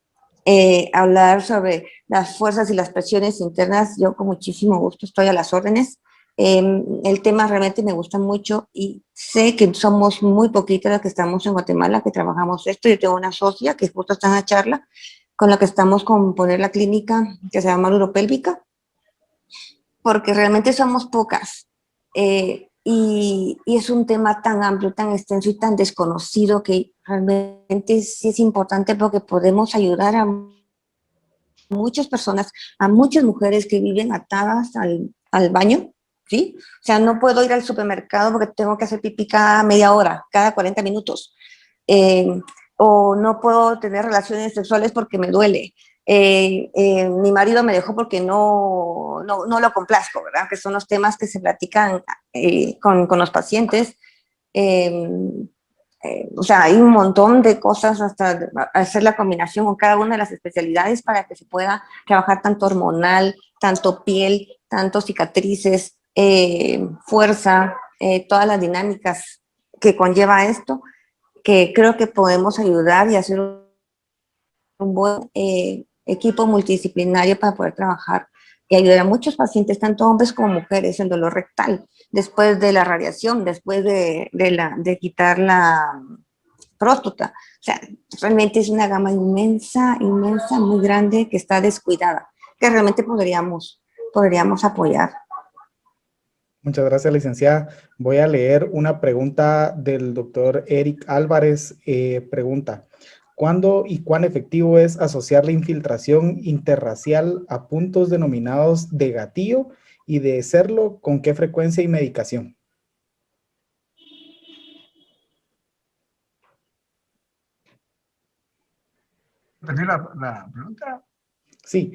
hablar sobre las fuerzas y las presiones internas. Yo con muchísimo gusto estoy a las órdenes. El tema realmente me gusta mucho y sé que somos muy poquitas las que estamos en Guatemala que trabajamos esto. Yo tengo una socia que justo está en la charla con la que estamos con poner la clínica que se llama Uropélvica, porque realmente somos pocas. Y es un tema tan amplio, tan extenso y tan desconocido que realmente sí es importante porque podemos ayudar a muchas personas, a muchas mujeres que viven atadas al baño, ¿sí? O sea, no puedo ir al supermercado porque tengo que hacer pipí cada media hora, cada 40 minutos. O no puedo tener relaciones sexuales porque me duele. Mi marido me dejó porque no lo complazco, ¿verdad? Que son los temas que se platican con los pacientes. O sea, hay un montón de cosas hasta hacer la combinación con cada una de las especialidades para que se pueda trabajar tanto hormonal, tanto piel, tanto cicatrices, fuerza, todas las dinámicas que conlleva esto, que creo que podemos ayudar y hacer un buen equipo multidisciplinario para poder trabajar y ayudar a muchos pacientes, tanto hombres como mujeres, en dolor rectal, después de la radiación, después de quitar la próstata. O sea, realmente es una gama inmensa, muy grande, que está descuidada, que realmente podríamos apoyar. Muchas gracias, licenciada. Voy a leer una pregunta del doctor Eric Álvarez. Pregunta: ¿cuándo y cuán efectivo es asociar la infiltración interracial a puntos denominados de gatillo? Y de serlo, ¿con qué frecuencia y medicación? ¿Repetir la pregunta? Sí.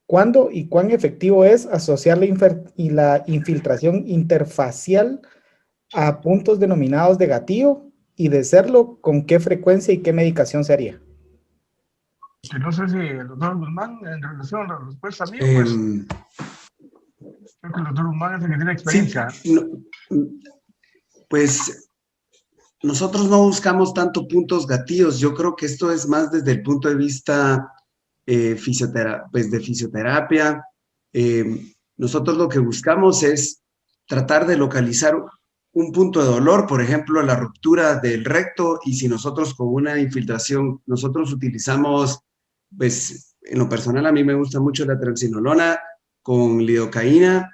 ¿Cuándo y cuán efectivo es asociar la infiltración interfacial a puntos denominados de gatillo? Y de serlo, ¿con qué frecuencia y qué medicación se haría? Que no sé si el doctor Guzmán, en relación a la respuesta mía, pues creo que el doctor Guzmán es el que tiene experiencia. Sí, pues nosotros no buscamos tanto puntos gatillos. Yo creo que esto es más desde el punto de vista de fisioterapia. Nosotros lo que buscamos es tratar de localizar un punto de dolor, por ejemplo, la ruptura del recto, y si nosotros con una infiltración, nosotros utilizamos, pues en lo personal a mí me gusta mucho la triamcinolona con lidocaína,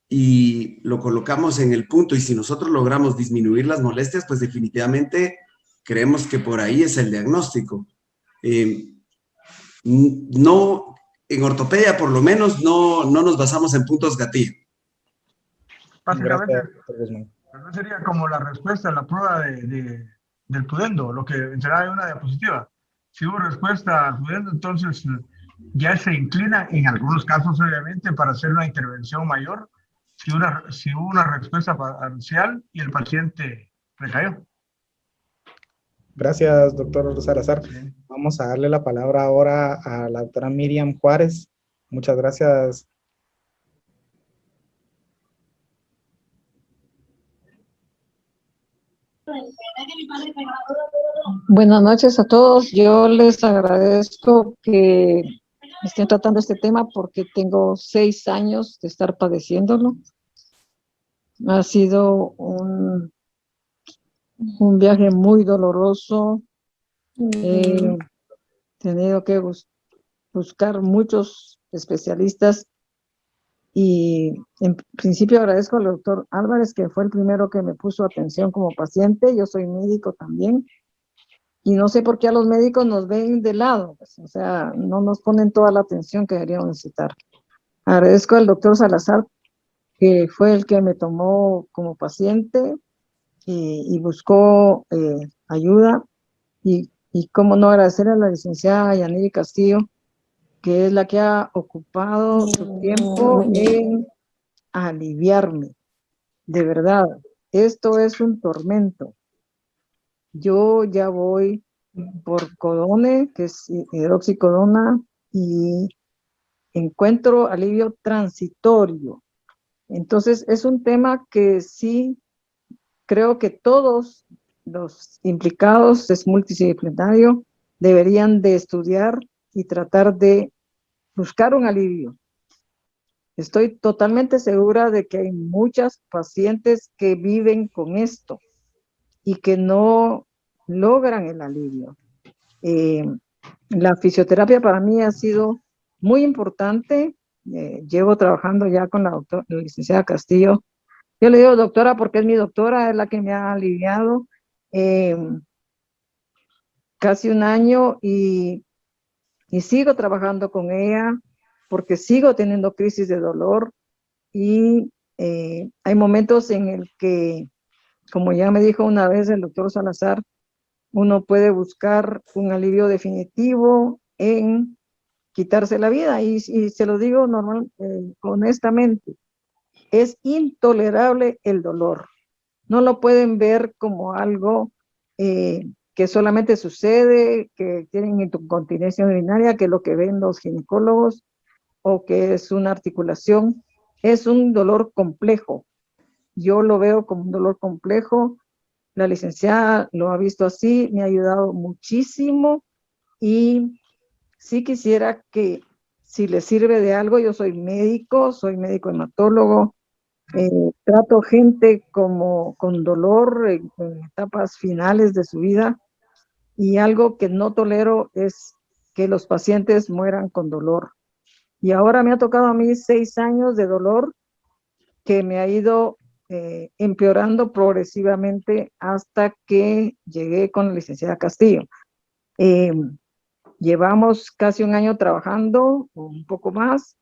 y lo colocamos en el punto, y si nosotros logramos disminuir las molestias, pues definitivamente creemos que por ahí es el diagnóstico. No, en ortopedia por lo menos no nos basamos en puntos gatillo. Básicamente, Gracias, doctor Guzmán. no sería como la respuesta a la prueba del pudendo, lo que mencionaba en una diapositiva. Si hubo respuesta al pudendo, entonces ya se inclina, en algunos casos obviamente, para hacer una intervención mayor, si hubo una respuesta parcial y el paciente recayó. Gracias, doctor Salazar. Sí. Vamos a darle la palabra ahora a la doctora Miriam Juárez. Muchas gracias. Buenas noches a todos. Yo les agradezco que estén tratando este tema porque tengo 6 años de estar padeciéndolo. Ha sido un viaje muy doloroso. He tenido que buscar muchos especialistas y en principio agradezco al doctor Álvarez, que fue el primero que me puso atención como paciente. Yo soy médico también y no sé por qué a los médicos nos ven de lado, pues, o sea, no nos ponen toda la atención que deberíamos necesitar. Agradezco al doctor Salazar, que fue el que me tomó como paciente y buscó ayuda, y cómo no agradecer a la licenciada Yaniri Castillo, que es la que ha ocupado su tiempo en aliviarme. De verdad, esto es un tormento. Yo ya voy por Codone, que es hidroxicodona, y encuentro alivio transitorio. Entonces, es un tema que sí creo que todos los implicados, es multidisciplinario, deberían de estudiar y tratar de buscar un alivio. Estoy totalmente segura de que hay muchas pacientes que viven con esto y que no logran el alivio. La fisioterapia para mí ha sido muy importante. Llevo trabajando ya con la licenciada Castillo. Yo le digo doctora porque es mi doctora, es la que me ha aliviado casi un año, y sigo trabajando con ella porque sigo teniendo crisis de dolor, y hay momentos en el que, como ya me dijo una vez el doctor Salazar, uno puede buscar un alivio definitivo en quitarse la vida, y se lo digo honestamente, es intolerable el dolor. No lo pueden ver como algo que solamente sucede, que tienen incontinencia urinaria, que es lo que ven los ginecólogos, o que es una articulación. Es un dolor complejo. Yo lo veo como un dolor complejo. La licenciada lo ha visto así, me ha ayudado muchísimo, y sí quisiera que, si le sirve de algo, yo soy médico hematólogo, trato gente con dolor en etapas finales de su vida, y algo que no tolero es que los pacientes mueran con dolor. Y ahora me ha tocado a mí 6 años de dolor que me ha ido empeorando progresivamente hasta que llegué con la licenciada Castillo. Llevamos casi un año trabajando, un poco más,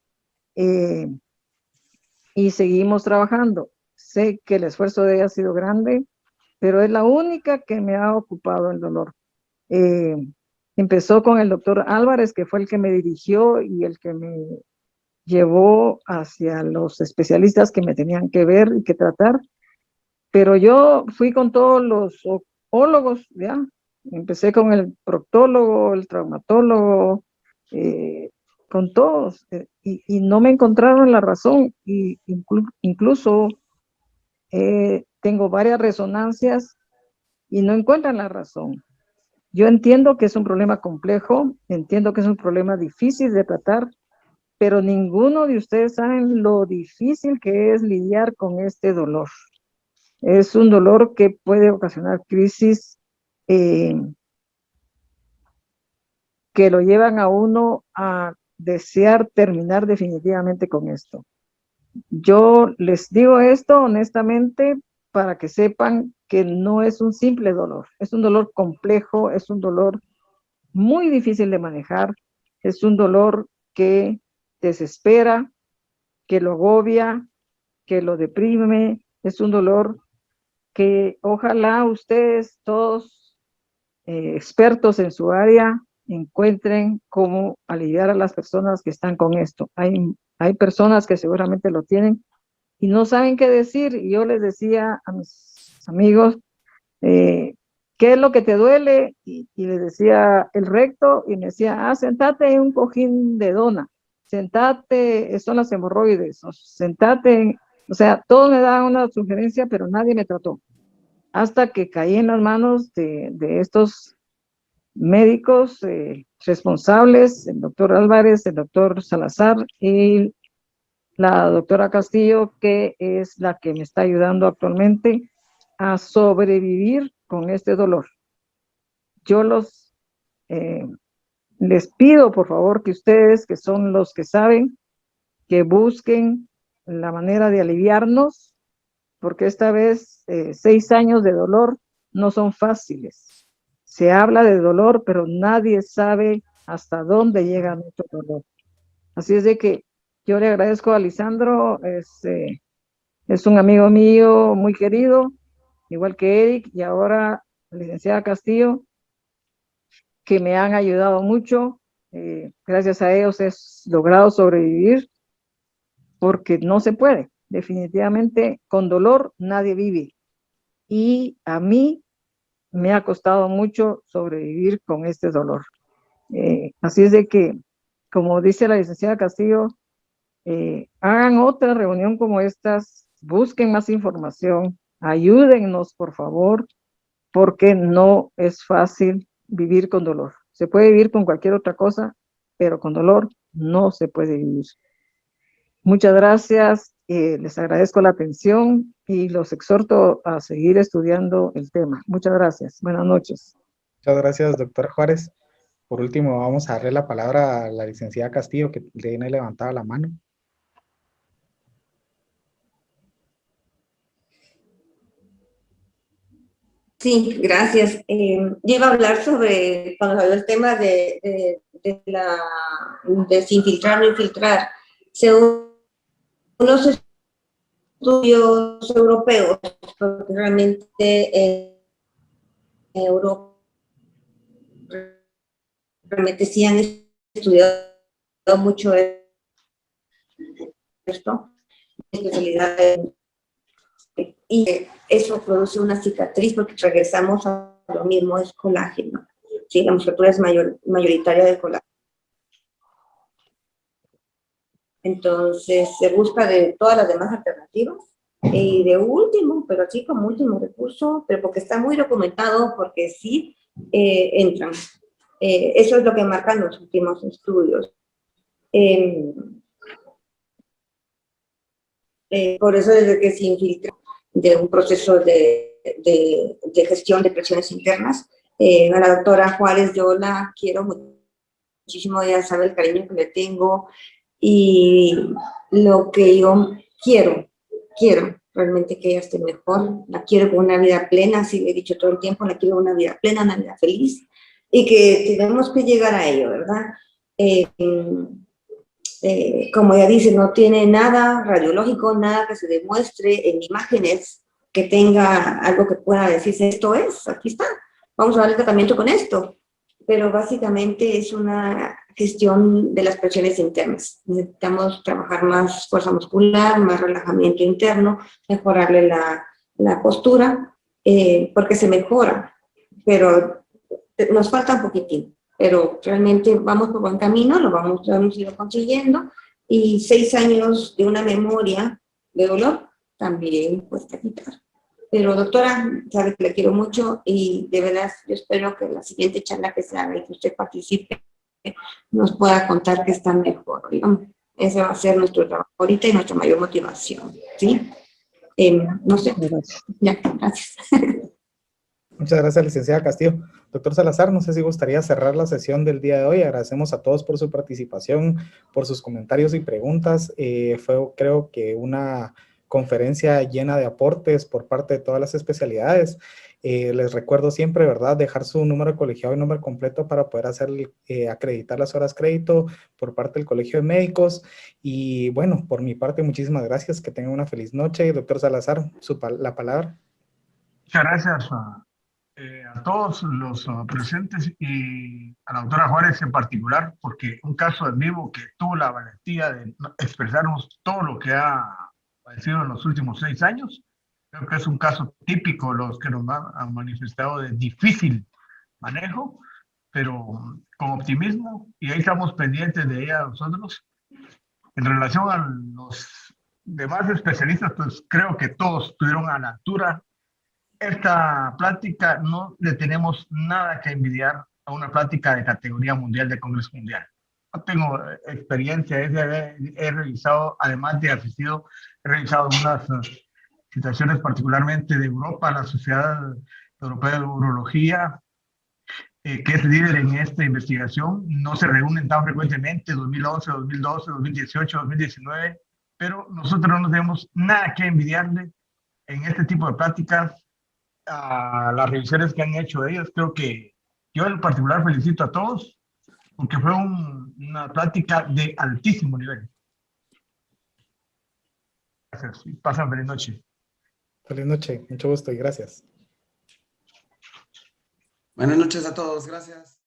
y seguimos trabajando. Sé que el esfuerzo de ella ha sido grande, pero es la única que me ha ocupado el dolor. Empezó con el doctor Álvarez, que fue el que me dirigió y el que me llevó hacia los especialistas que me tenían que ver y que tratar, pero yo fui con todos los ólogos, ya. Empecé con el proctólogo, el traumatólogo, con todos, y no me encontraron la razón, y incluso tengo varias resonancias y no encuentran la razón. Yo entiendo que es un problema complejo, entiendo que es un problema difícil de tratar, pero ninguno de ustedes saben lo difícil que es lidiar con este dolor. Es un dolor que puede ocasionar crisis que lo llevan a uno a desear terminar definitivamente con esto. Yo les digo esto honestamente para que sepan que no es un simple dolor, es un dolor complejo, es un dolor muy difícil de manejar, es un dolor que desespera, que lo agobia, que lo deprime, es un dolor que ojalá ustedes todos expertos en su área encuentren cómo aliviar a las personas que están con esto. Hay personas que seguramente lo tienen y no saben qué decir. Y yo les decía a mis amigos, ¿qué es lo que te duele? Y les decía el recto y me decía, sentate en un cojín de dona, sentate, son las hemorroides, o sentate, o sea, todos me daban una sugerencia, pero nadie me trató. Hasta que caí en las manos de estos médicos responsables, el doctor Álvarez, el doctor Salazar y la doctora Castillo, que es la que me está ayudando actualmente a sobrevivir con este dolor. Yo les pido, por favor, que ustedes, que son los que saben, que busquen la manera de aliviarnos, porque esta vez 6 años de dolor no son fáciles. Se habla de dolor, pero nadie sabe hasta dónde llega nuestro dolor. Así es de que yo le agradezco a Lisandro, es un amigo mío muy querido, igual que Eric, y ahora la licenciada Castillo, que me han ayudado mucho. Gracias a ellos he logrado sobrevivir, porque no se puede. Definitivamente, con dolor nadie vive. Y a mí me ha costado mucho sobrevivir con este dolor. Así es de que, como dice la licenciada Castillo, hagan otra reunión como estas, busquen más información, ayúdennos, por favor, porque no es fácil vivir con dolor. Se puede vivir con cualquier otra cosa, pero con dolor no se puede vivir. Muchas gracias, les agradezco la atención y los exhorto a seguir estudiando el tema. Muchas gracias, buenas noches. Muchas gracias, doctora Juárez. Por último, vamos a darle la palabra a la licenciada Castillo, que tiene levantada la mano. Sí, gracias. Yo iba a hablar sobre, cuando salió el tema de desinfiltrar, no infiltrar. Según los estudios europeos, porque realmente en Europa realmente sí han estudiado mucho esto, especialidad y eso produce una cicatriz porque regresamos a lo mismo, es colágeno. Sí, la musculatura es mayoritaria de colágeno. Entonces se busca de todas las demás alternativas y de último, pero así como último recurso, pero porque está muy documentado, porque sí entran. Eso es lo que marcan los últimos estudios. Por eso desde que se infiltra de un proceso de gestión de presiones internas, a la doctora Juárez yo la quiero muchísimo, ella sabe el cariño que le tengo y lo que yo quiero realmente que ella esté mejor, la quiero con una vida plena, así le he dicho todo el tiempo, la quiero con una vida plena, una vida feliz, y que tenemos que llegar a ello, ¿verdad? Como ella dice, no tiene nada radiológico, nada que se demuestre en imágenes que tenga algo que pueda decirse, esto es, aquí está, vamos a dar el tratamiento con esto. Pero básicamente es una gestión de las presiones internas. Necesitamos trabajar más fuerza muscular, más relajamiento interno, mejorarle la postura, porque se mejora, pero nos falta un poquitín. Pero realmente vamos por buen camino, lo hemos ido consiguiendo, y 6 años de una memoria de dolor también cuesta quitar. Pero doctora, sabe que la quiero mucho y de verdad yo espero que la siguiente charla que se haga y que usted participe nos pueda contar que está mejor, ¿no? Ese va a ser nuestro trabajo ahorita y nuestra mayor motivación, ¿sí? No sé, ya, gracias. Muchas gracias, licenciada Castillo. Doctor Salazar, no sé si gustaría cerrar la sesión del día de hoy. Agradecemos a todos por su participación, por sus comentarios y preguntas. Fue, creo que, una conferencia llena de aportes por parte de todas las especialidades. Les recuerdo siempre, ¿verdad?, dejar su número colegiado y nombre completo para poder acreditar las horas crédito por parte del Colegio de Médicos. Y bueno, por mi parte, muchísimas gracias. Que tengan una feliz noche. Doctor Salazar, la palabra. Muchas gracias a todos los presentes y a la doctora Juárez en particular, porque un caso en vivo que tuvo la valentía de expresarnos todo lo que ha padecido en los últimos 6 años. Creo que es un caso típico los que nos han manifestado de difícil manejo, pero con optimismo, y ahí estamos pendientes de ella nosotros. En relación a los demás especialistas, pues creo que todos estuvieron a la altura. Esta plática no le tenemos nada que envidiar a una plática de categoría mundial de Congreso Mundial. No tengo experiencia, he revisado, además de asistido, he revisado algunas situaciones particularmente de Europa, la Sociedad Europea de Urología, que es líder en esta investigación. No se reúnen tan frecuentemente, 2011, 2012, 2018, 2019, pero nosotros no nos tenemos nada que envidiarle en este tipo de pláticas a las revisiones que han hecho ellos. Creo que yo en particular felicito a todos porque fue una plática de altísimo nivel. Gracias. Pasen feliz noche. Feliz noche, mucho gusto y gracias. Buenas noches a todos, gracias.